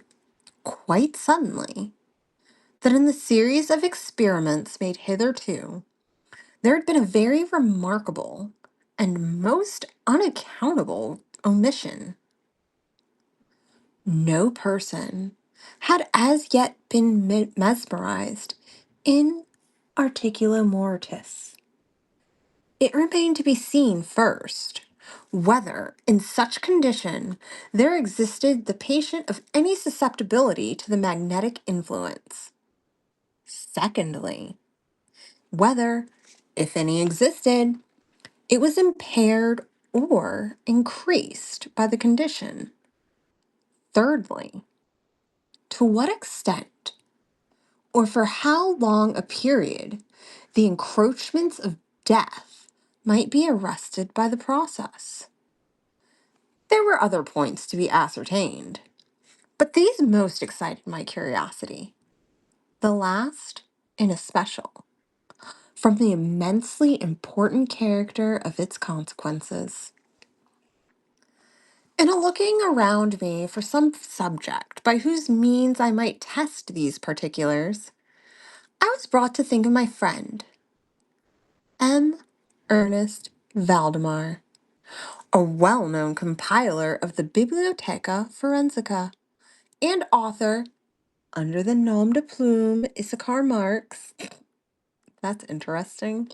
quite suddenly, that in the series of experiments made hitherto, there had been a very remarkable and most unaccountable omission. No person had as yet been mesmerized in articulo mortis. It remained to be seen first whether, in such condition, there existed the patient of any susceptibility to the magnetic influence. Secondly, whether, if any existed, it was impaired or increased by the condition. Thirdly, to what extent or for how long a period the encroachments of death might be arrested by the process. There were other points to be ascertained, but these most excited my curiosity. The last, in especial, from the immensely important character of its consequences. In a looking around me for some subject by whose means I might test these particulars, I was brought to think of my friend, M. Ernest Valdemar, a well-known compiler of the Bibliotheca Forensica and author, under the nom de plume Issachar Marx, that's interesting,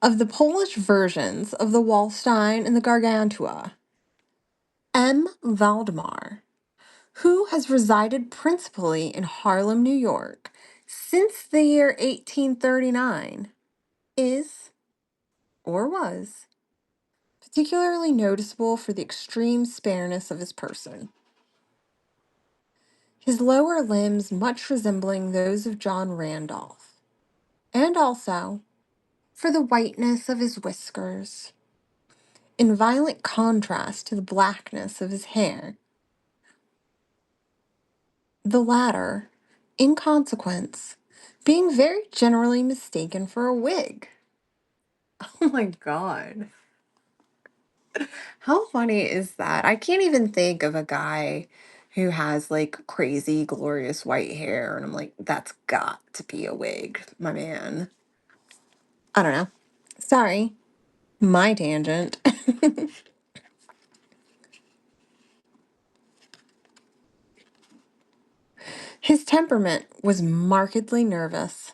of the Polish versions of the Wallstein and the Gargantua. M. Valdemar, who has resided principally in Harlem, New York, since the year 1839, is, or was, particularly noticeable for the extreme spareness of his person. His lower limbs much resembling those of John Randolph, and also for the whiteness of his whiskers, in violent contrast to the blackness of his hair. The latter, in consequence, being very generally mistaken for a wig. Oh my god. How funny is that? I can't even think of a guy who has like crazy, glorious white hair, and I'm like, that's got to be a wig, my man. I don't know. Sorry, my tangent. His temperament was markedly nervous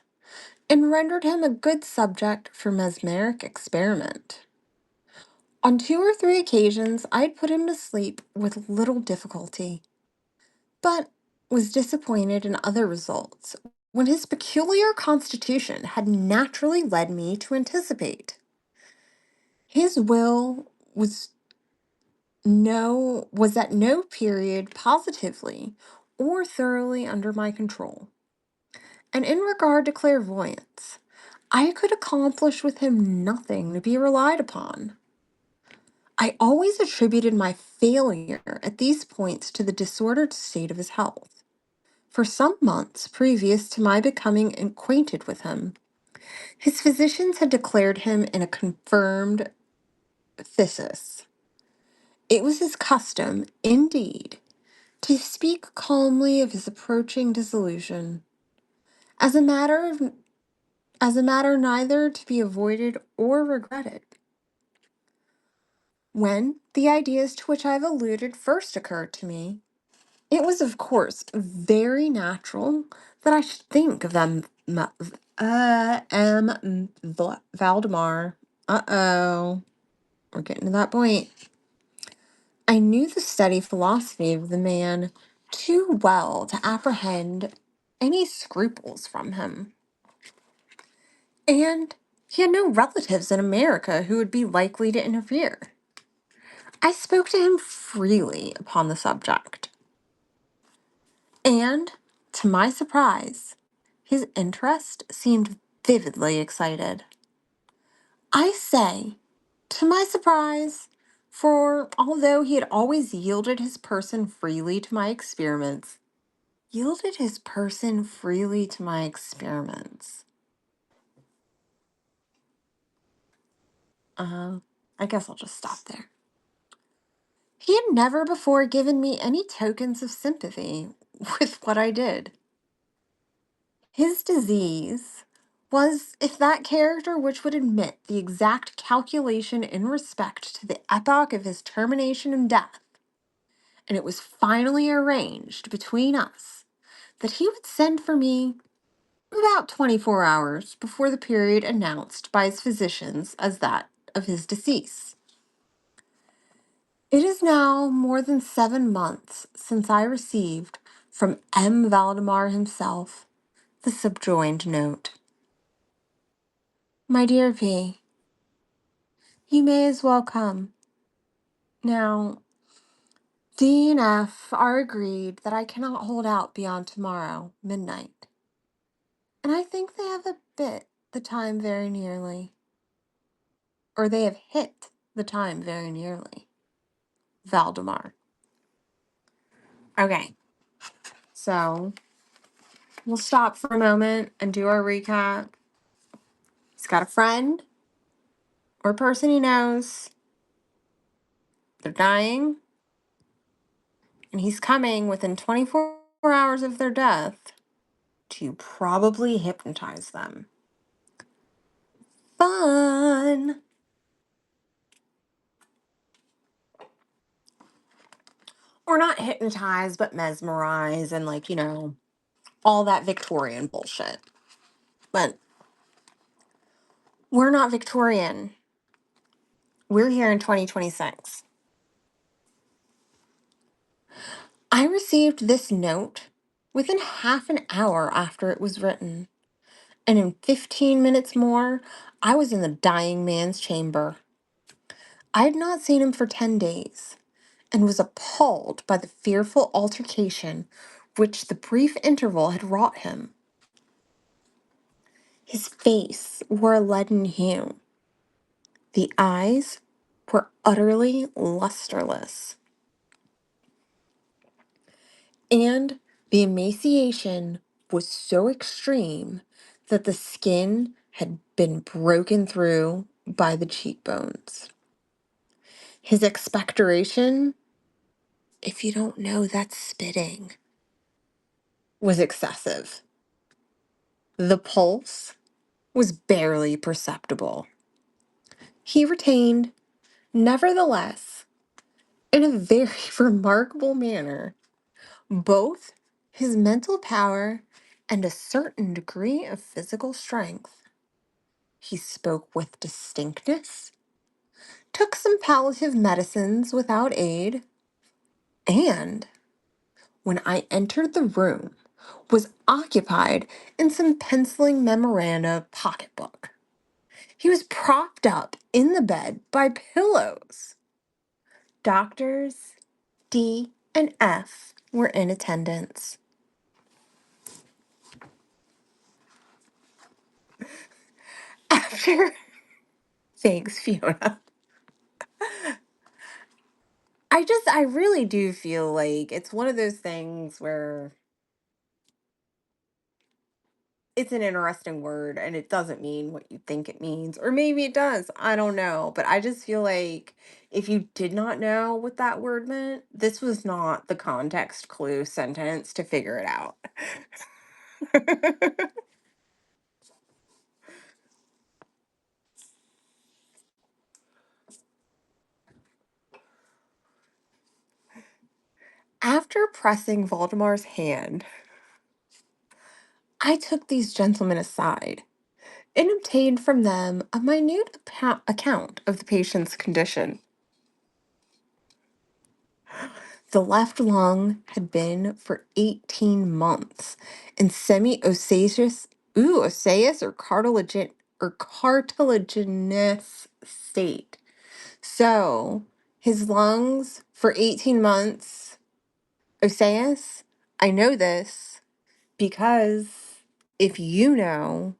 and rendered him a good subject for mesmeric experiment. On 2 or 3 occasions, I had put him to sleep with little difficulty, but was disappointed in other results when his peculiar constitution had naturally led me to anticipate. His will was at no period positively or thoroughly under my control. And in regard to clairvoyance, I could accomplish with him nothing to be relied upon. I always attributed my failure at these points to the disordered state of his health. For some months previous to my becoming acquainted with him, his physicians had declared him in a confirmed phthisis. It was his custom, indeed, to speak calmly of his approaching dissolution, as a matter of as a matter neither to be avoided or regretted. When the ideas to which I have alluded first occurred to me, it was, of course, very natural that I should think of Valdemar. Uh-oh, we're getting to that point. I knew the steady philosophy of the man too well to apprehend any scruples from him. And he had no relatives in America who would be likely to interfere. I spoke to him freely upon the subject. And To my surprise, his interest seemed vividly excited. I say, to my surprise, for although he had always yielded his person freely to my experiments, yielded his person freely to my experiments. Uh, I guess I'll just stop there. He had never before given me any tokens of sympathy with what I did. His disease was, if that character which would admit the exact calculation in respect to the epoch of his termination and death, and it was finally arranged between us that he would send for me about 24 hours before the period announced by his physicians as that of his decease. It is now more than 7 months since I received from M. Valdemar himself the subjoined note. My dear V, you may as well come. Now, D and F are agreed that I cannot hold out beyond tomorrow, midnight. And I think they have a bit the time very nearly. Or they have hit the time very nearly. Valdemar. Okay, so we'll stop for a moment and do our recap. He's got a friend or a person he knows. They're dying. And he's coming within 24 hours of their death to probably hypnotize them. Fun! Or not hypnotize, but mesmerize and, like, all that Victorian bullshit. But we're not Victorian. We're here in 2026. I received this note within half an hour after it was written, and in 15 minutes more, I was in the dying man's chamber. I had not seen him for 10 days, and was appalled by the fearful altercation which the brief interval had wrought him. His face wore a leaden hue. The eyes were utterly lusterless, and the emaciation was so extreme that the skin had been broken through by the cheekbones. His expectoration, if you don't know, that's spitting, was excessive. The pulse was barely perceptible. He retained, nevertheless, in a very remarkable manner, both his mental power and a certain degree of physical strength. He spoke with distinctness, took some palliative medicines without aid, and, when I entered the room, was occupied in some penciling memoranda pocketbook. He was propped up in the bed by pillows. Doctors D and F were in attendance. After, thanks, Fiona. I really do feel like it's one of those things where it's an interesting word and it doesn't mean what you think it means. Or maybe it does. I don't know. But I just feel like if you did not know what that word meant, this was not the context clue sentence to figure it out. After pressing Valdemar's hand, I took these gentlemen aside and obtained from them a minute account of the patient's condition. The left lung had been for 18 months in semi-osseous, osseous or cartilaginous state. So his lungs for 18 months, osseous, I know this Because if you know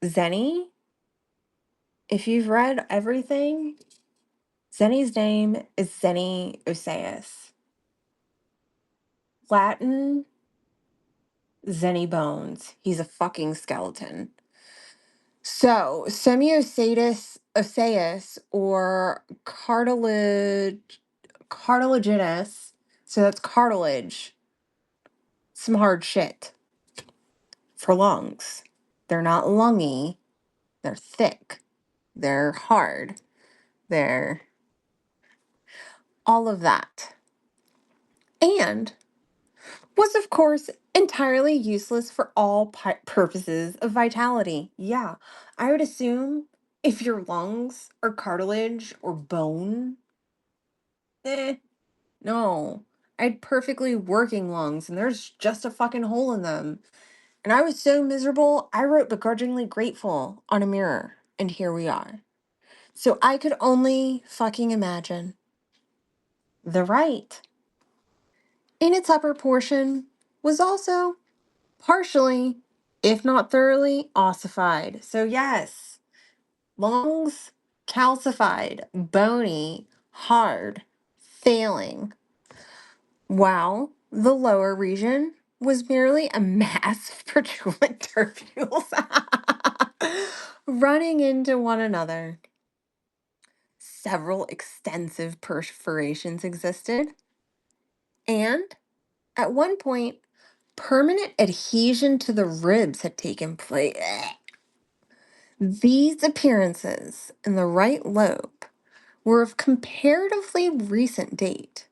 Zenny, if you've read everything, Zenny's name is Zenny Oseus. Latin, Zenny Bones. He's a fucking skeleton. So, semiosatus oseus or cartilaginous, so that's cartilage, some hard shit for lungs. They're not lungy, they're thick, they're hard, they're all of that. And was, of course, entirely useless for all purposes of vitality. Yeah, I would assume if your lungs are cartilage or bone, no. I had perfectly working lungs and there's just a fucking hole in them. And I was so miserable, I wrote begrudgingly grateful on a mirror. And here we are. So I could only fucking imagine the right in its upper portion was also partially, if not thoroughly, ossified. So, yes, lungs calcified, bony, hard, failing. While the lower region was merely a mass of petulant turbules running into one another. Several extensive perforations existed, and at one point, permanent adhesion to the ribs had taken place. These appearances in the right lobe were of comparatively recent date.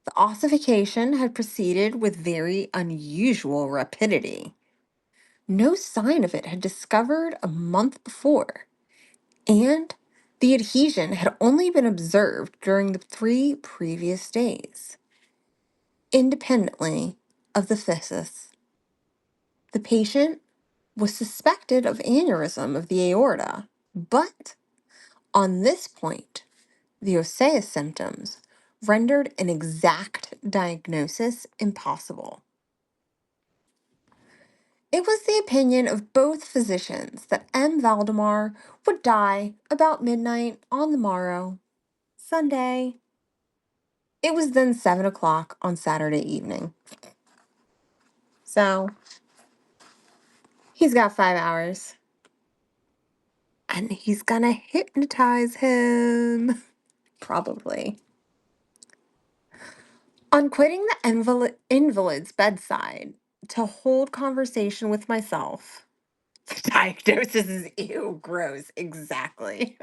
The ossification had proceeded with very unusual rapidity. No sign of it had discovered a month before, and the adhesion had only been observed during the 3 previous days, independently of the phthisis. The patient was suspected of aneurysm of the aorta, but on this point, the osseous symptoms rendered an exact diagnosis impossible. It was the opinion of both physicians that M. Valdemar would die about midnight on the morrow, Sunday. It was then 7 o'clock on Saturday evening. So, he's got 5 hours. And he's gonna hypnotize him. Probably. On quitting the invalid's bedside to hold conversation with myself, the diagnosis is ew, gross, exactly.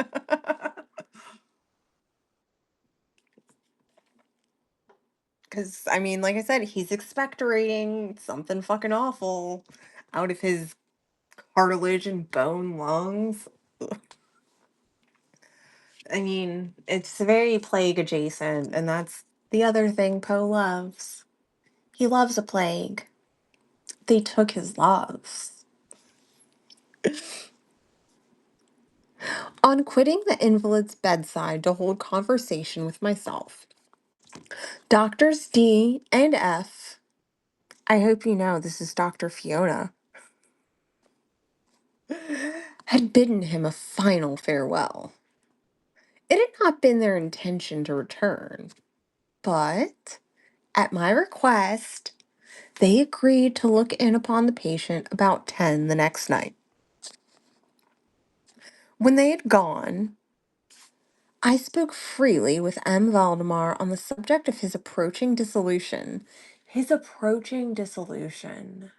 Because, I mean, like I said, he's expectorating something fucking awful out of his cartilage and bone lungs. I mean, it's very plague adjacent, and that's the other thing Poe loves. He loves a plague. They took his loves. On quitting the invalid's bedside to hold conversation with myself, Doctors D and F, I hope you know this is Dr. Fiona, had bidden him a final farewell. It had not been their intention to return, but at my request, they agreed to look in upon the patient about 10 the next night. When they had gone, I spoke freely with M. Valdemar on the subject of his approaching dissolution. His approaching dissolution.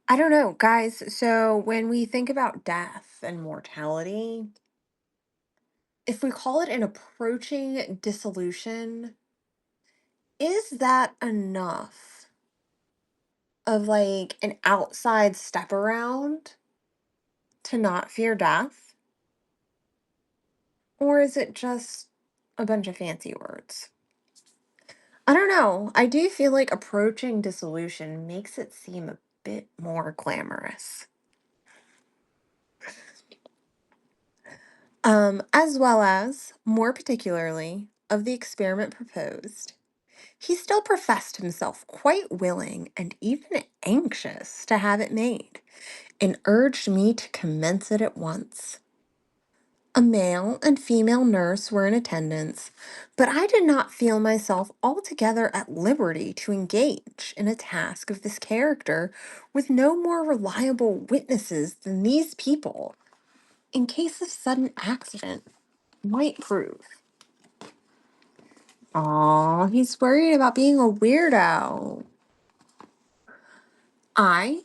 I don't know, guys. So when we think about death and mortality, if we call it an approaching dissolution, is that enough of like an outside step around to not fear death? Or is it just a bunch of fancy words? I don't know. I do feel like approaching dissolution makes it seem a bit more glamorous. As well as, more particularly, of the experiment proposed. He still professed himself quite willing and even anxious to have it made, and urged me to commence it at once. A male and female nurse were in attendance, but I did not feel myself altogether at liberty to engage in a task of this character with no more reliable witnesses than these people, in case of sudden accident, might prove. Aw, he's worried about being a weirdo. I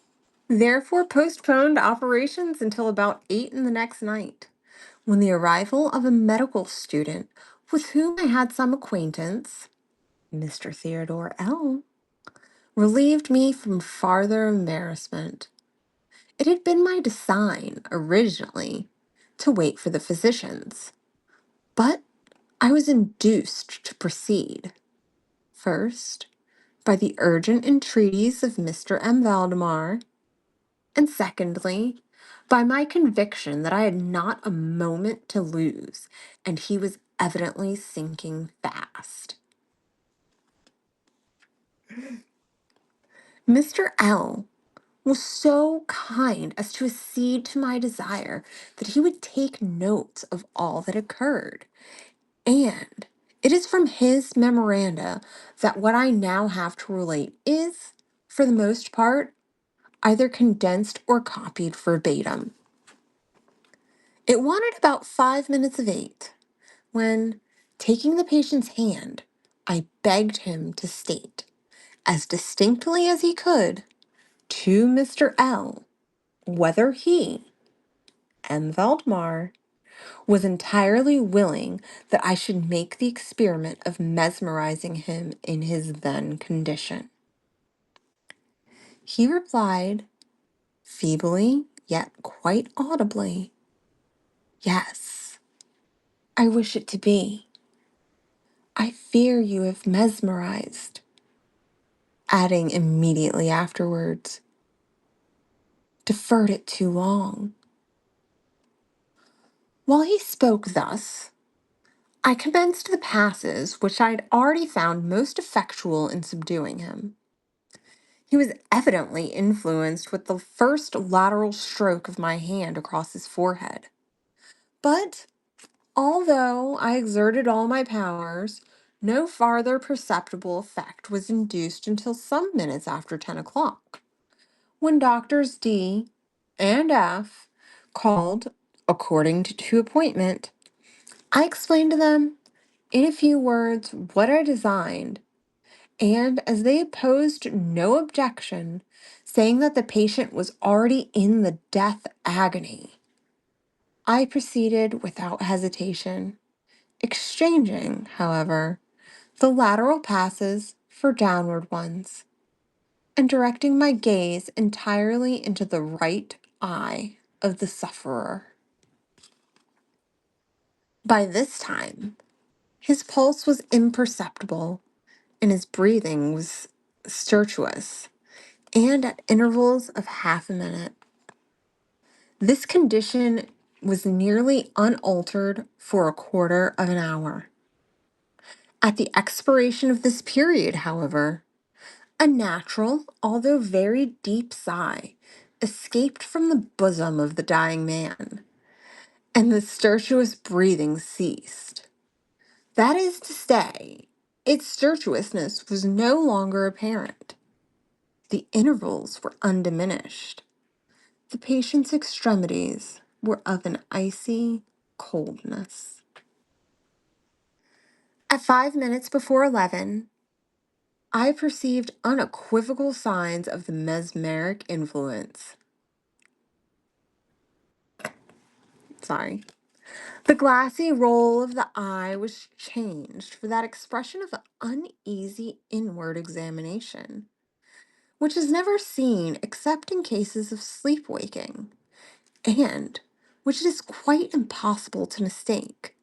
therefore postponed operations until about 8 in the next night, when the arrival of a medical student with whom I had some acquaintance, Mr. Theodore L., relieved me from farther embarrassment. It had been my design, originally, to wait for the physicians, but I was induced to proceed, first, by the urgent entreaties of Mr. M. Valdemar, and secondly, by my conviction that I had not a moment to lose, and he was evidently sinking fast. Mr. L was so kind as to accede to my desire that he would take notes of all that occurred, and it is from his memoranda that what I now have to relate is, for the most part, either condensed or copied verbatim. It wanted about 5 minutes of 8 when, taking the patient's hand, I begged him to state, as distinctly as he could, to Mr. L, whether he, M. Valdemar, was entirely willing that I should make the experiment of mesmerizing him in his then condition. He replied, feebly yet quite audibly, "Yes, I wish it to be. I fear you have mesmerized," adding immediately afterwards, "deferred it too long." While he spoke thus, I commenced the passes which I had already found most effectual in subduing him. He was evidently influenced with the first lateral stroke of my hand across his forehead. But although I exerted all my powers, no farther perceptible effect was induced until some minutes after 10 o'clock, when Doctors D and F called according to appointment. I explained to them in a few words what I designed, and as they opposed no objection, saying that the patient was already in the death agony, I proceeded without hesitation, exchanging, however, the lateral passes for downward ones, and directing my gaze entirely into the right eye of the sufferer. By this time, his pulse was imperceptible, and his breathing was stertorous, and at intervals of half a minute. This condition was nearly unaltered for a quarter of an hour. At the expiration of this period, however, a natural, although very deep sigh escaped from the bosom of the dying man, and the stertorous breathing ceased. That is to say, its stertorousness was no longer apparent. The intervals were undiminished. The patient's extremities were of an icy coldness. At 5 minutes before 11, I perceived unequivocal signs of the mesmeric influence. Sorry. The glassy roll of the eye was changed for that expression of uneasy inward examination, which is never seen except in cases of sleep-waking, and which it is quite impossible to mistake.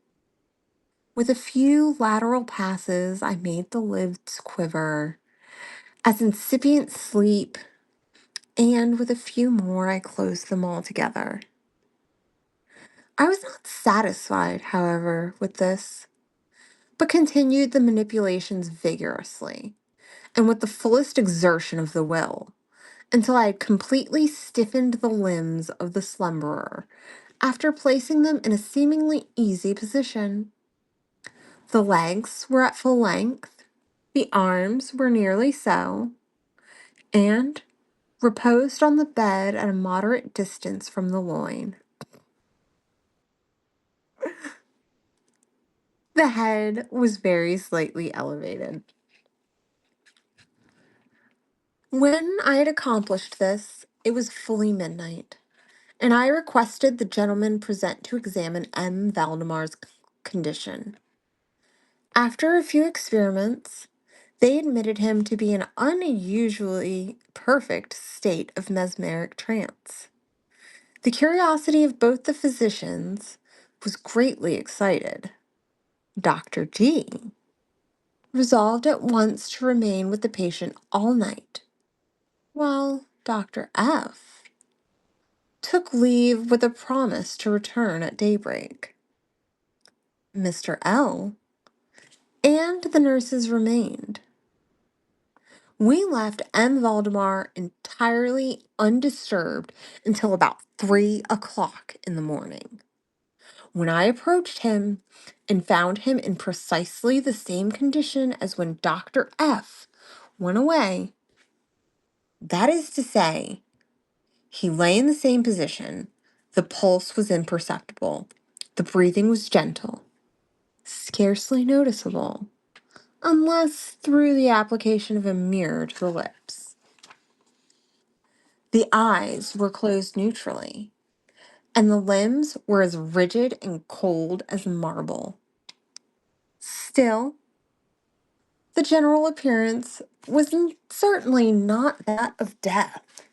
With a few lateral passes, I made the lids quiver, as incipient sleep, and with a few more, I closed them all together. I was not satisfied, however, with this, but continued the manipulations vigorously and with the fullest exertion of the will until I had completely stiffened the limbs of the slumberer after placing them in a seemingly easy position. The legs were at full length, the arms were nearly so, and reposed on the bed at a moderate distance from the loin. The head was very slightly elevated. When I had accomplished this, it was fully midnight, and I requested the gentleman present to examine M. Valdemar's condition. After a few experiments, they admitted him to be in an unusually perfect state of mesmeric trance. The curiosity of both the physicians was greatly excited. Dr. G resolved at once to remain with the patient all night, while Dr. F took leave with a promise to return at daybreak. Mr. L and the nurses remained. We left M. Valdemar entirely undisturbed until about 3 o'clock in the morning, when I approached him and found him in precisely the same condition as when Dr. F went away. That is to say, he lay in the same position, the pulse was imperceptible, the breathing was gentle, scarcely noticeable, unless through the application of a mirror to the lips. The eyes were closed neutrally, and the limbs were as rigid and cold as marble. Still, the general appearance was certainly not that of death.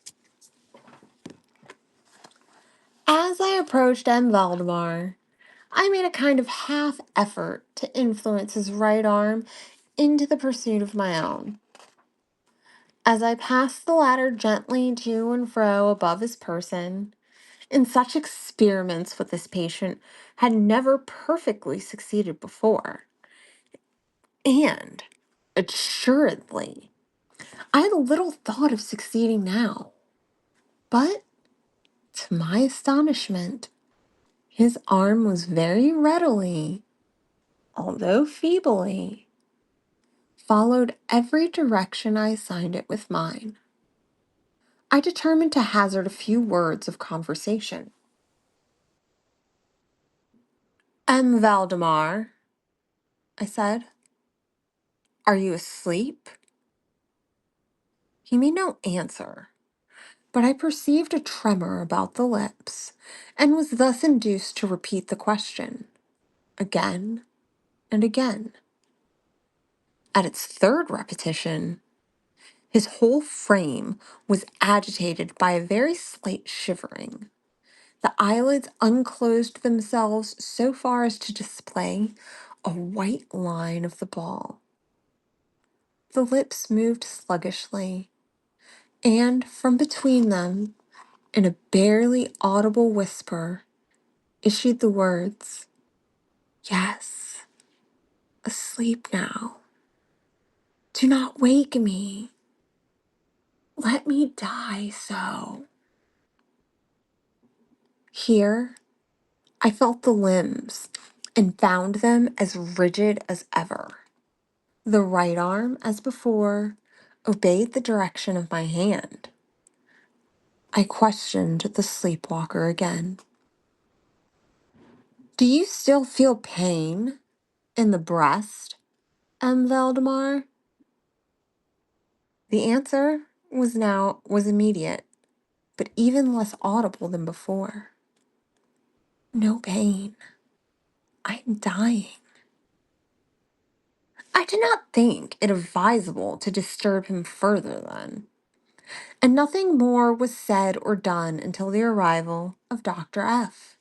As I approached M. Valdemar, I made a kind of half effort to influence his right arm into the pursuit of my own. As I passed the latter gently to and fro above his person, and such experiments with this patient had never perfectly succeeded before, and assuredly, I had little thought of succeeding now. But, to my astonishment, his arm was very readily, although feebly, followed every direction I assigned it with mine. I determined to hazard a few words of conversation. M. Valdemar, I said, are you asleep? He made no answer, but I perceived a tremor about the lips, and was thus induced to repeat the question, again and again. At its third repetition, his whole frame was agitated by a very slight shivering. The eyelids unclosed themselves so far as to display a white line of the ball. The lips moved sluggishly, and from between them, in a barely audible whisper, issued the words, "Yes, asleep now. Do not wake me. Let me die so." Here, I felt the limbs and found them as rigid as ever. The right arm, as before, obeyed the direction of my hand. I questioned the sleepwalker again. "Do you still feel pain in the breast, M. Valdemar?" The answer was immediate, but even less audible than before. "No pain. I am dying." I did not think it advisable to disturb him further then, and nothing more was said or done until the arrival of Dr. F,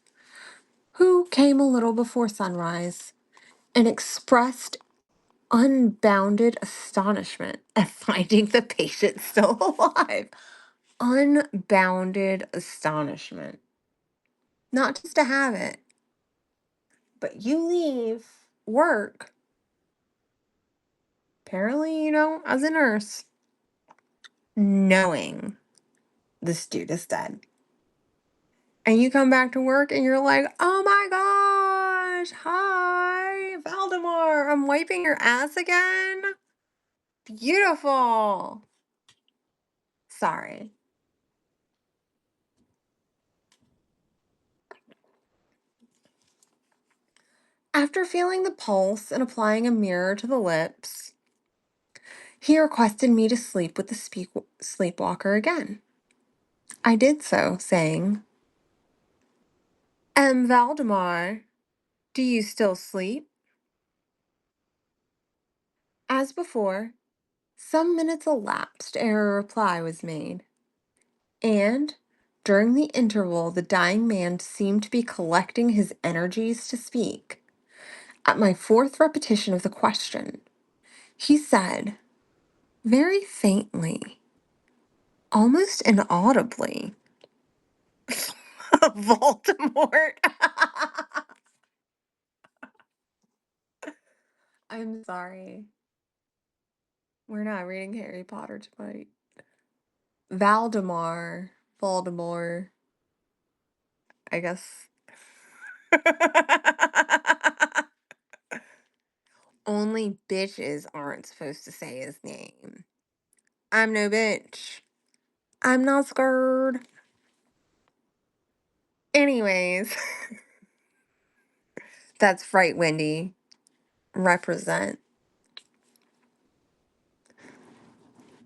who came a little before sunrise and expressed unbounded astonishment at finding the patient still alive. Unbounded astonishment. Not just to have it, but you leave work apparently, as a nurse, knowing this dude is dead. And you come back to work and you're like, oh my gosh, hi, Valdemar, I'm wiping your ass again. Beautiful. Sorry. After feeling the pulse and applying a mirror to the lips, he requested me to sleep with the sleepwalker again. I did so, saying, Valdemar, do you still sleep? As before, some minutes elapsed ere a reply was made, and during the interval the dying man seemed to be collecting his energies to speak. At my fourth repetition of the question, he said, very faintly, almost inaudibly, Voldemort. I'm sorry. We're not reading Harry Potter tonight. Valdemar. Voldemort. I guess. Only bitches aren't supposed to say his name. I'm no bitch. I'm not scared. Anyways, that's right, Wendy. Represent.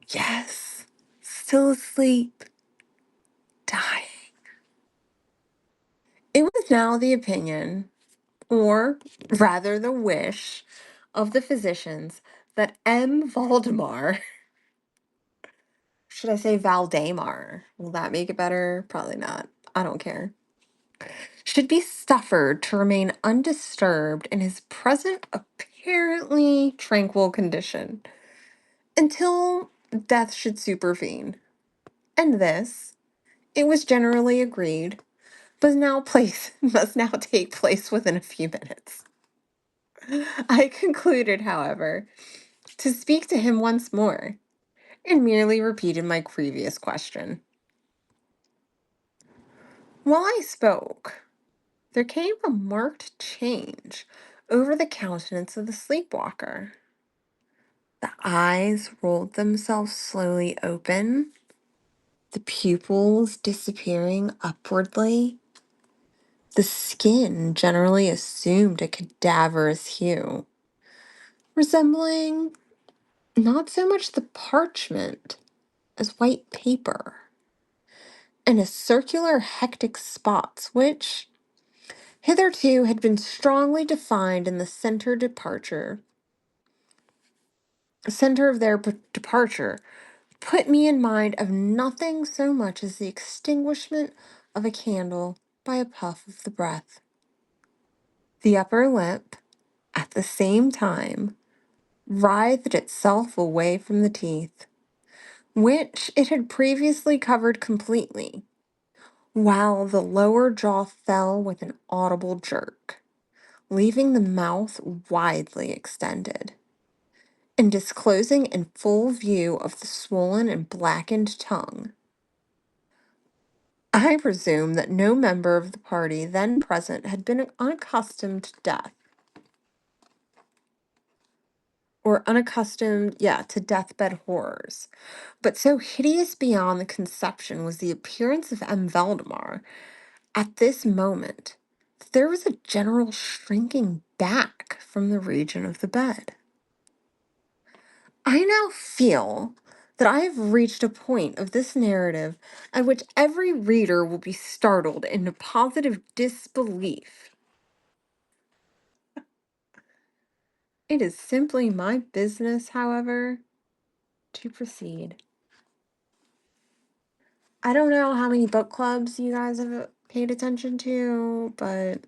Yes. Still asleep. Dying. It was now the opinion, or rather the wish, of the physicians that M. Valdemar, should I say Valdemar? Will that make it better? Probably not. I don't care. Should be suffered to remain undisturbed in his present apparently tranquil condition until death should supervene. And this, it was generally agreed, must now take place within a few minutes. I concluded, however, to speak to him once more, and merely repeated my previous question. While I spoke, there came a marked change over the countenance of the sleepwalker. The eyes rolled themselves slowly open, the pupils disappearing upwardly. The skin generally assumed a cadaverous hue, resembling not so much the parchment as white paper, and a circular hectic spots which hitherto had been strongly defined in the center of their departure, put me in mind of nothing so much as the extinguishment of a candle by a puff of the breath. The upper lip, at the same time, writhed itself away from the teeth, which it had previously covered completely, while the lower jaw fell with an audible jerk, leaving the mouth widely extended, and disclosing in full view of the swollen and blackened tongue. I presume that no member of the party then present had been unaccustomed to death, or to deathbed horrors. But so hideous beyond the conception was the appearance of M. Valdemar at this moment that there was a general shrinking back from the region of the bed. I now feel that I have reached a point of this narrative at which every reader will be startled into positive disbelief. It is simply my business, however, to proceed. I don't know how many book clubs you guys have paid attention to, but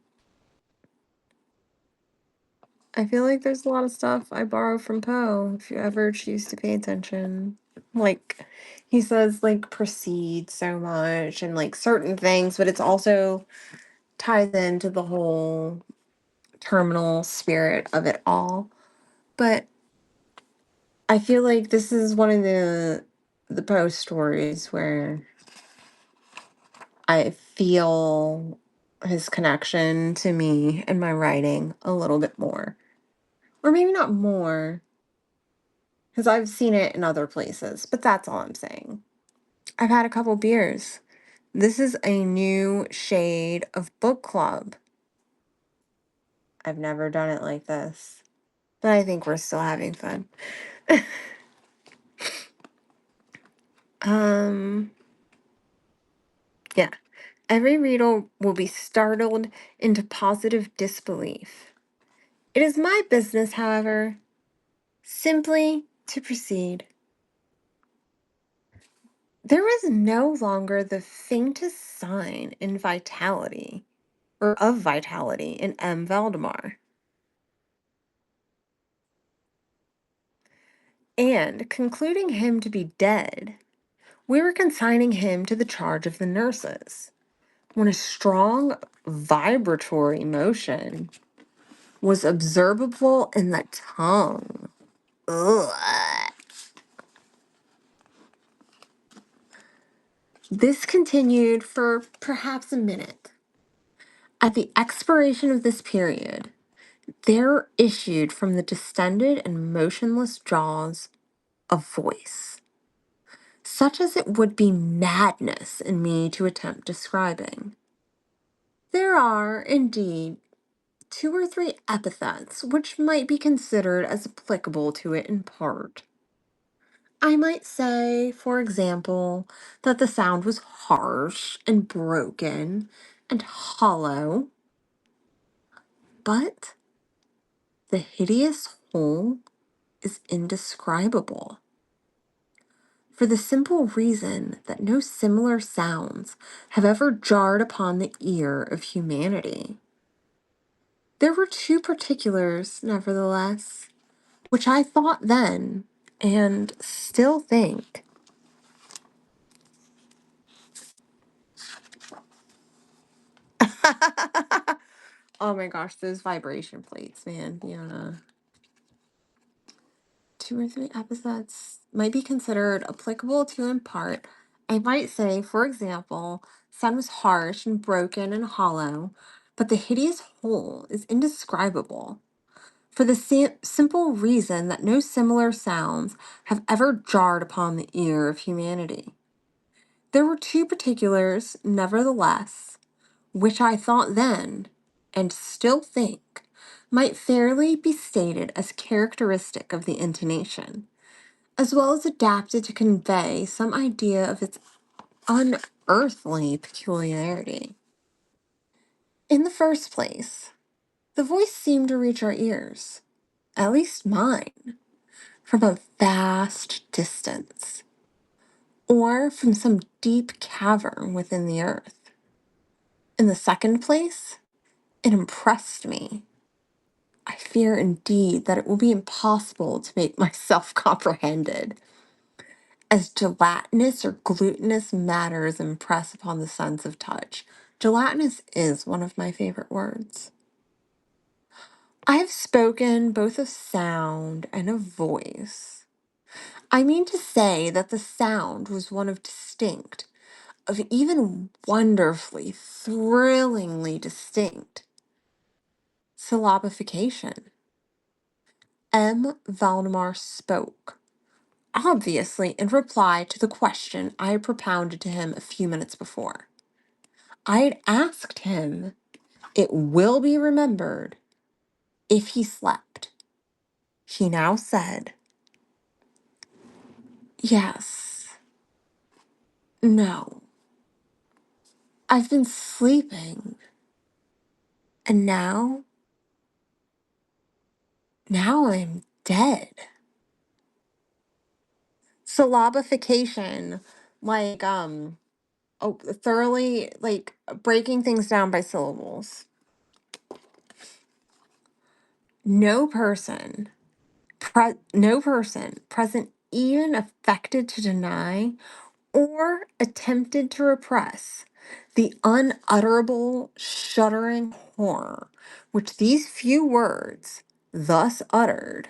I feel like there's a lot of stuff I borrow from Poe if you ever choose to pay attention. Like, he says, like, proceed so much and, like, certain things, but it's also ties into the whole terminal spirit of it all. But I feel like this is one of the post stories where I feel his connection to me and my writing a little bit more. Or maybe not more, because I've seen it in other places, but that's all I'm saying. I've had a couple beers. This is a new shade of book club. I've never done it like this, but I think we're still having fun. um, yeah. Every reader will be startled into positive disbelief. It is my business, however, simply to proceed. There was no longer the faintest sign in vitality, or of vitality, in M. Valdemar. And, concluding him to be dead, we were consigning him to the charge of the nurses, when a strong vibratory motion was observable in the tongue. Ugh. This continued for perhaps a minute. At the expiration of this period, there issued from the distended and motionless jaws a voice, such as it would be madness in me to attempt describing. There are, indeed, 2 or 3 epithets which might be considered as applicable to it in part. I might say, for example, that the sound was harsh and broken and hollow, but the hideous whole is indescribable, for the simple reason that no similar sounds have ever jarred upon the ear of humanity. There were 2 particulars, nevertheless, which I thought then, and still think. Oh my gosh, those vibration plates, man. Yeah. 2 or 3 episodes might be considered applicable to in part. I might say, for example, sound was harsh and broken and hollow, but the hideous whole is indescribable, for the simple reason that no similar sounds have ever jarred upon the ear of humanity. There were 2 particulars, nevertheless, which I thought then, and still think, might fairly be stated as characteristic of the intonation, as well as adapted to convey some idea of its unearthly peculiarity. In the first place, the voice seemed to reach our ears, at least mine, from a vast distance, or from some deep cavern within the earth. In the second place, it impressed me. I fear indeed that it will be impossible to make myself comprehended, as gelatinous or glutinous matters impress upon the sense of touch. Gelatinous is one of my favorite words. I have spoken both of sound and of voice. I mean to say that the sound was one of distinct, of even wonderfully, thrillingly distinct syllabification. M. Valdemar spoke, obviously in reply to the question I had propounded to him a few minutes before. I had asked him, it will be remembered, if he slept. He now said, yes, no, I've been sleeping, and now I'm dead. Syllabification, like, thoroughly, like, breaking things down by syllables. No person no person present even affected to deny or attempted to repress the unutterable, shuddering horror which these few words, thus uttered,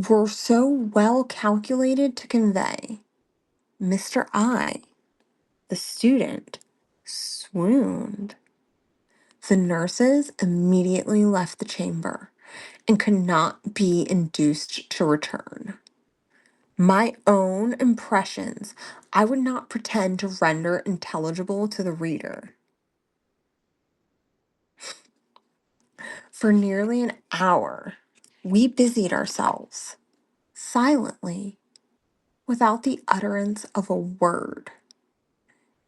were so well calculated to convey. Mr. I, the student, swooned. The nurses immediately left the chamber and could not be induced to return. My own impressions I would not pretend to render intelligible to the reader. For nearly an hour, we busied ourselves, silently, without the utterance of a word,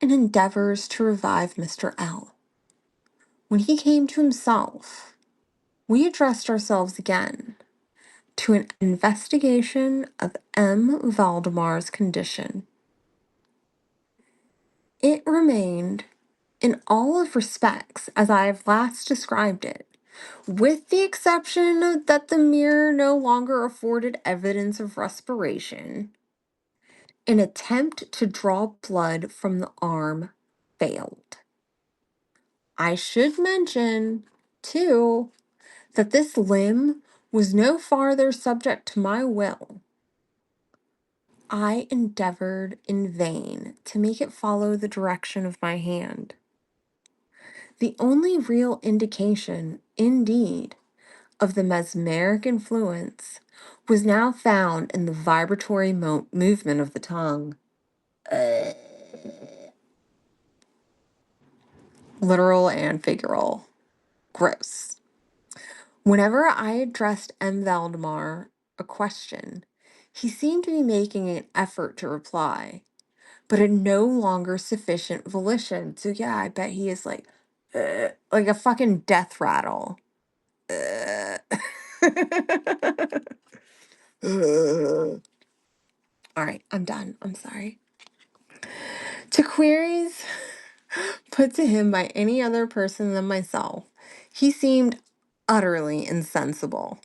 in endeavors to revive Mr. L. When he came to himself, we addressed ourselves again to an investigation of M. Valdemar's condition. It remained, in all of respects, as I have last described it, with the exception of that the mirror no longer afforded evidence of respiration. An attempt to draw blood from the arm failed. I should mention, too, that this limb was no farther subject to my will. I endeavored in vain to make it follow the direction of my hand. The only real indication, indeed, of the mesmeric influence was now found in the vibratory movement of the tongue. Literal and figural. Gross. Whenever I addressed M. Valdemar a question, he seemed to be making an effort to reply, but had no longer sufficient volition. So yeah, I bet he is like a fucking death rattle. All right, I'm done. I'm sorry. To queries put to him by any other person than myself, he seemed utterly insensible.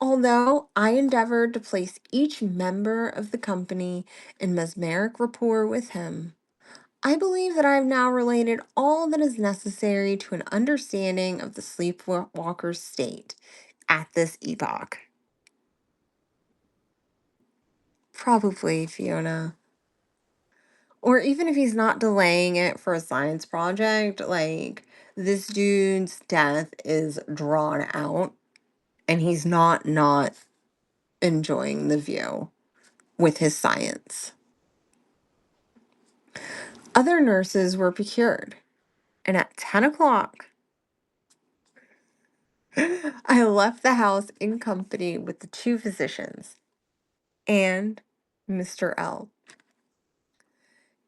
Although I endeavored to place each member of the company in mesmeric rapport with him, I believe that I have now related all that is necessary to an understanding of the sleepwalker's state at this epoch. Probably, Fiona. Or even if he's not delaying it for a science project, like this dude's death is drawn out and he's not enjoying the view with his science. Other nurses were procured, and at 10 o'clock, I left the house in company with the two physicians and Mr. L.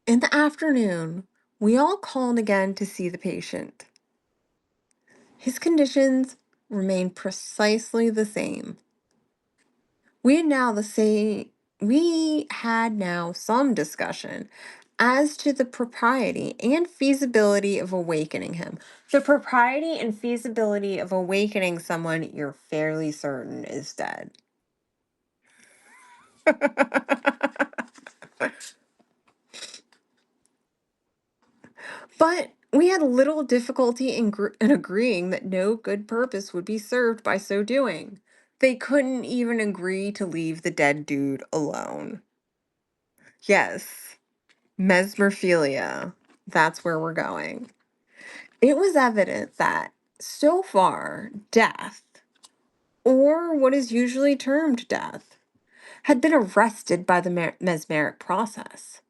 In the afternoon, we all called again to see the patient. His conditions remained precisely the same. We had now some discussion as to the propriety and feasibility of awakening him. The propriety and feasibility of awakening someone you're fairly certain is dead. But we had little difficulty in agreeing that no good purpose would be served by so doing. They couldn't even agree to leave the dead dude alone. Yes, mesmerphilia. That's where we're going. It was evident that, so far, death, or what is usually termed death, had been arrested by the mesmeric process.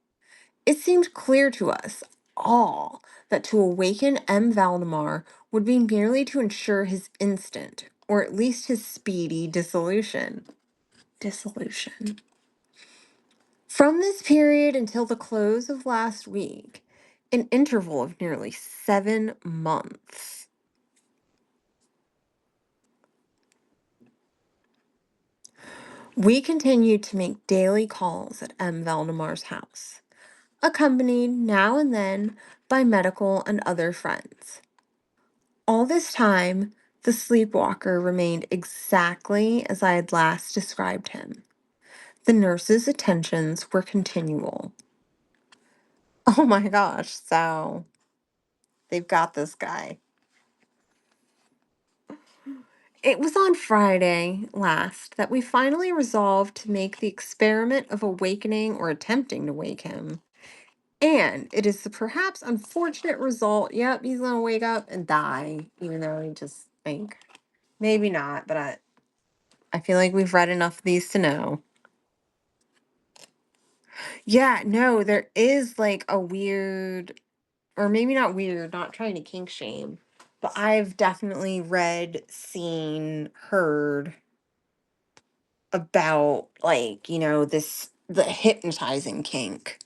It seemed clear to us all that to awaken M. Valdemar would be merely to ensure his instant, or at least his speedy dissolution. Dissolution. From this period until the close of last week, an interval of nearly 7 months, we continued to make daily calls at M. Valdemar's house, accompanied now and then by medical and other friends. All this time, the sleepwalker remained exactly as I had last described him. The nurse's attentions were continual. Oh my gosh, so they've got this guy. It was on Friday last that we finally resolved to make the experiment of awakening or attempting to wake him. And it is the perhaps unfortunate result. Yep, he's gonna wake up and die, even though he just think maybe not, but I feel like we've read enough of these to know. Yeah, no, there is like a weird, or maybe not weird, not trying to kink shame, but I've definitely read, seen, heard about like, this the hypnotizing kink,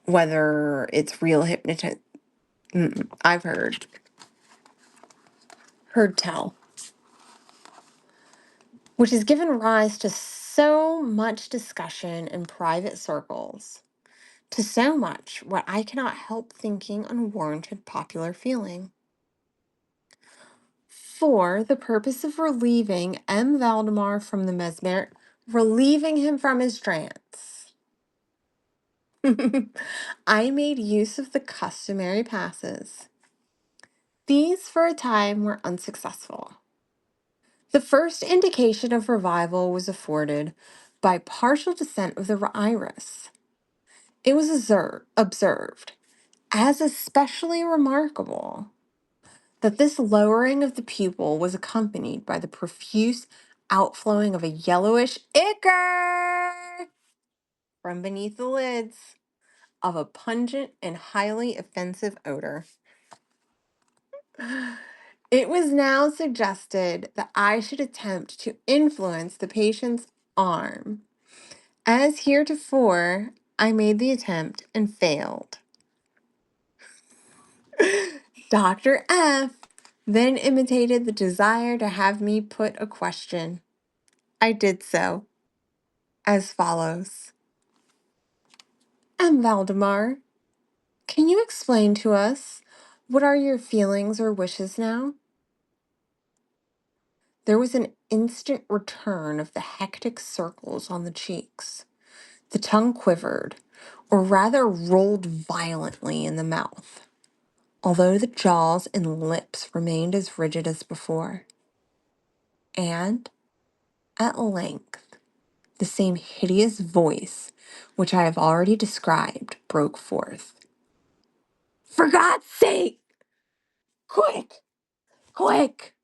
whether it's real hypnotism. I've heard tell, which has given rise to so much discussion in private circles, to so much what I cannot help thinking unwarranted popular feeling. For the purpose of relieving M. Valdemar from the mesmer, relieving him from his trance, I made use of the customary passes. These, for a time, were unsuccessful. The first indication of revival was afforded by partial descent of the iris. It was observed as especially remarkable that this lowering of the pupil was accompanied by the profuse outflowing of a yellowish ichor from beneath the lids of a pungent and highly offensive odor. It was now suggested that I should attempt to influence the patient's arm. As heretofore, I made the attempt and failed. Dr. F then imitated the desire to have me put a question. I did so, as follows. M. Valdemar, can you explain to us what are your feelings or wishes now? There was an instant return of the hectic circles on the cheeks. The tongue quivered, or rather rolled violently in the mouth, although the jaws and lips remained as rigid as before. And, at length, the same hideous voice which I have already described broke forth. For God's sake! Quick! Quick!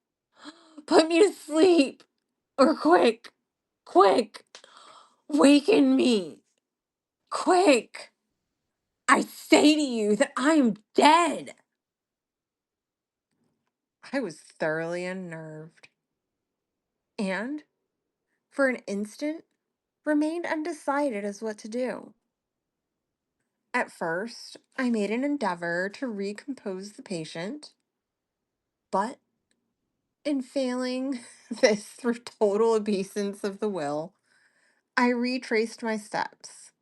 Put me to sleep! Or quick! Quick! Waken me! Quick! I say to you that I am dead! I was thoroughly unnerved, and, for an instant, remained undecided as what to do. At first, I made an endeavor to recompose the patient, but in failing this through total obeisance of the will, I retraced my steps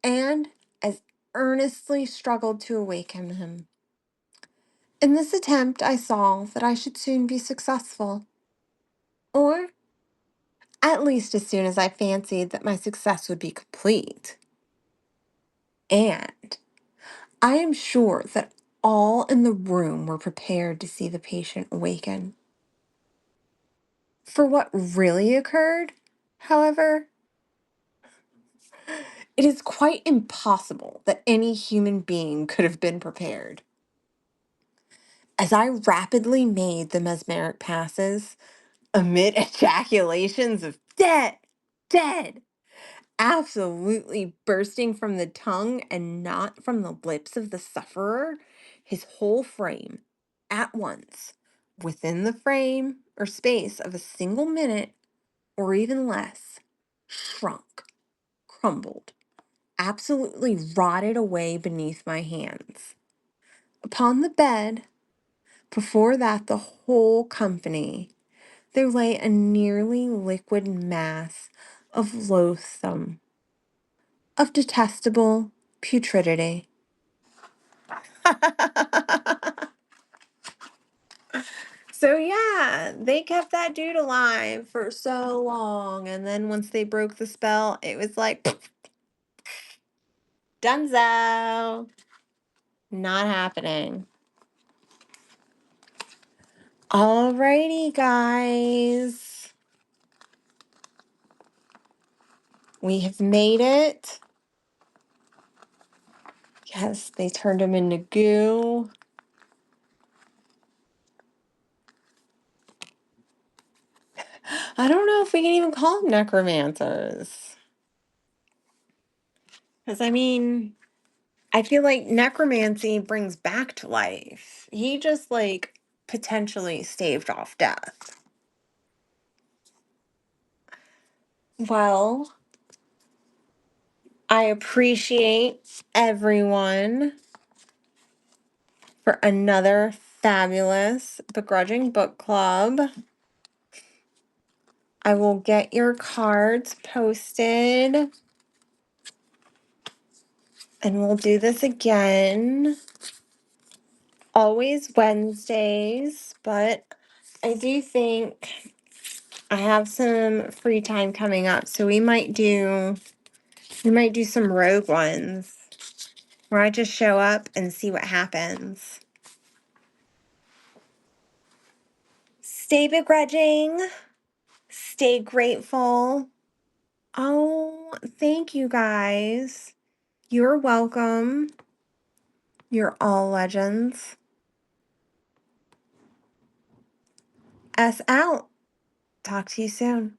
and as earnestly struggled to awaken him. In this attempt, I saw that I should soon be successful, or at least as soon as I fancied that my success would be complete. And I am sure that all in the room were prepared to see the patient awaken. For what really occurred, however, it is quite impossible that any human being could have been prepared. As I rapidly made the mesmeric passes, amid ejaculations of dead, dead, absolutely bursting from the tongue and not from the lips of the sufferer, his whole frame, at once, within the frame or space of a single minute, or even less, shrunk, crumbled, absolutely rotted away beneath my hands. Upon the bed, before that the whole company, there lay a nearly liquid mass of loathsome, of detestable putridity. So yeah, they kept that dude alive for so long, and then once they broke the spell, it was like dunzo. Not happening. Alrighty, guys. We have made it. Yes, they turned them into goo. I don't know if we can even call them necromancers. Because, I mean, I feel like necromancy brings back to life. He just, like, potentially staved off death. Well, I appreciate everyone for another fabulous Begrudging Book Club. I will get your cards posted and we'll do this again. Always Wednesdays, but I do think I have some free time coming up, so we might do some rogue ones where I just show up and see what happens. Stay begrudging. Stay grateful. Oh, thank you guys. You're welcome. You're all legends. S out. Talk to you soon.